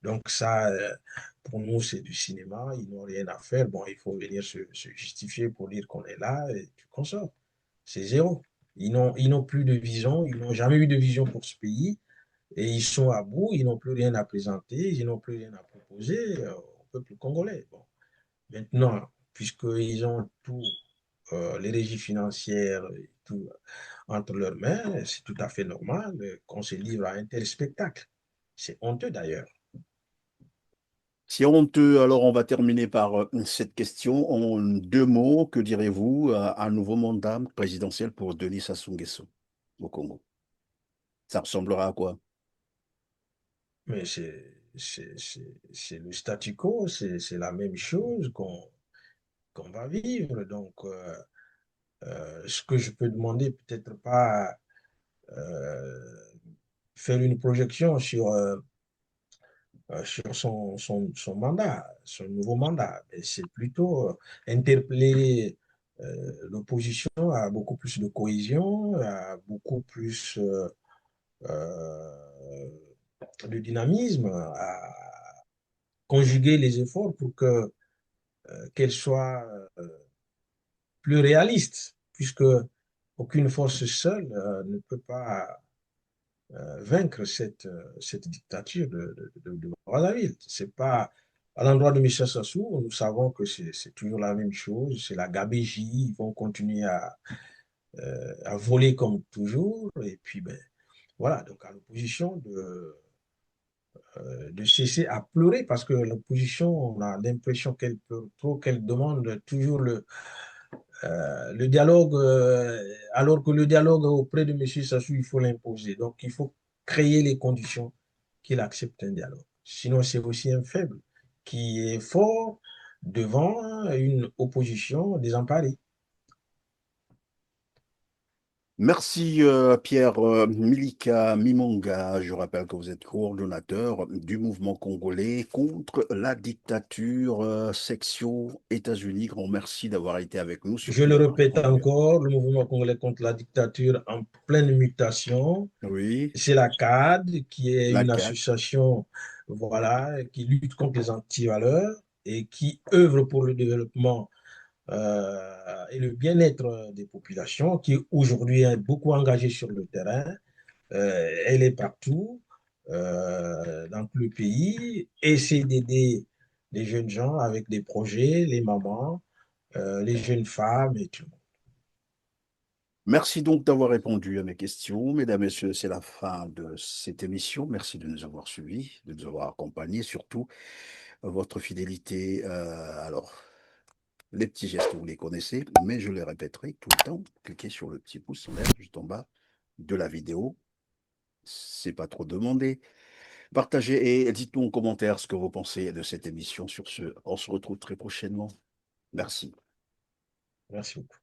Donc ça, pour nous, c'est du cinéma. Ils n'ont rien à faire. Bon, il faut venir se justifier pour dire qu'on est là et tu consommes. C'est zéro. Ils n'ont plus de vision. Ils n'ont jamais eu de vision pour ce pays. Et ils sont à bout. Ils n'ont plus rien à présenter. Ils n'ont plus rien à proposer au peuple congolais. Bon. Maintenant, puisqu'ils ont tout, les régies financières et tout entre leurs mains, c'est tout à fait normal qu'on se livre à un tel spectacle. C'est honteux d'ailleurs. Si honteux, alors on va terminer par cette question. En 2 mots, que direz-vous à un nouveau mandat présidentiel pour Denis Sassou Nguesso au Congo? Ça ressemblera à quoi? Mais c'est le statu quo, c'est la même chose qu'on va vivre. Donc, ce que je peux demander, peut-être pas faire une projection sur son mandat, son nouveau mandat. Mais c'est plutôt interpeller l'opposition à beaucoup plus de cohésion, à beaucoup plus de dynamisme, à conjuguer les efforts pour qu'elle soit plus réaliste, puisque aucune force seule ne peut pas vaincre cette dictature de Brazzaville. C'est pas à l'endroit de Michel Sassou, nous savons que c'est toujours la même chose, c'est la gabégie, ils vont continuer à voler comme toujours, et puis ben, voilà, donc à l'opposition de cesser à pleurer, parce que l'opposition, on a l'impression qu'elle pleure trop, qu'elle demande toujours le dialogue, alors que le dialogue auprès de M. Sassou, il faut l'imposer. Donc, il faut créer les conditions qu'il accepte un dialogue. Sinon, c'est aussi un faible qui est fort devant une opposition désemparée. Merci Pierre Milika Mimonga. Je rappelle que vous êtes coordonnateur du mouvement congolais contre la dictature section États-Unis. Grand merci d'avoir été avec nous, Je surtout le d'avoir répète répondu. encore, le mouvement congolais contre la dictature en pleine mutation. Oui, C'est la CAD, qui est la une CAD. association, voilà, qui lutte contre les antivaleurs et qui œuvre pour le développement et le bien-être des populations, qui aujourd'hui est beaucoup engagée sur le terrain. Elle est partout dans tout le pays, essaie d'aider les jeunes gens avec des projets, les mamans, les jeunes femmes et tout. Merci donc d'avoir répondu à mes questions. Mesdames, Messieurs, c'est la fin de cette émission. Merci de nous avoir suivis, de nous avoir accompagnés, surtout votre fidélité. Alors, les petits gestes, vous les connaissez, mais je les répéterai tout le temps. Cliquez sur le petit pouce en l'air juste en bas de la vidéo. C'est pas trop demandé. Partagez et dites-nous en commentaire ce que vous pensez de cette émission. Sur ce, on se retrouve très prochainement. Merci. Merci beaucoup.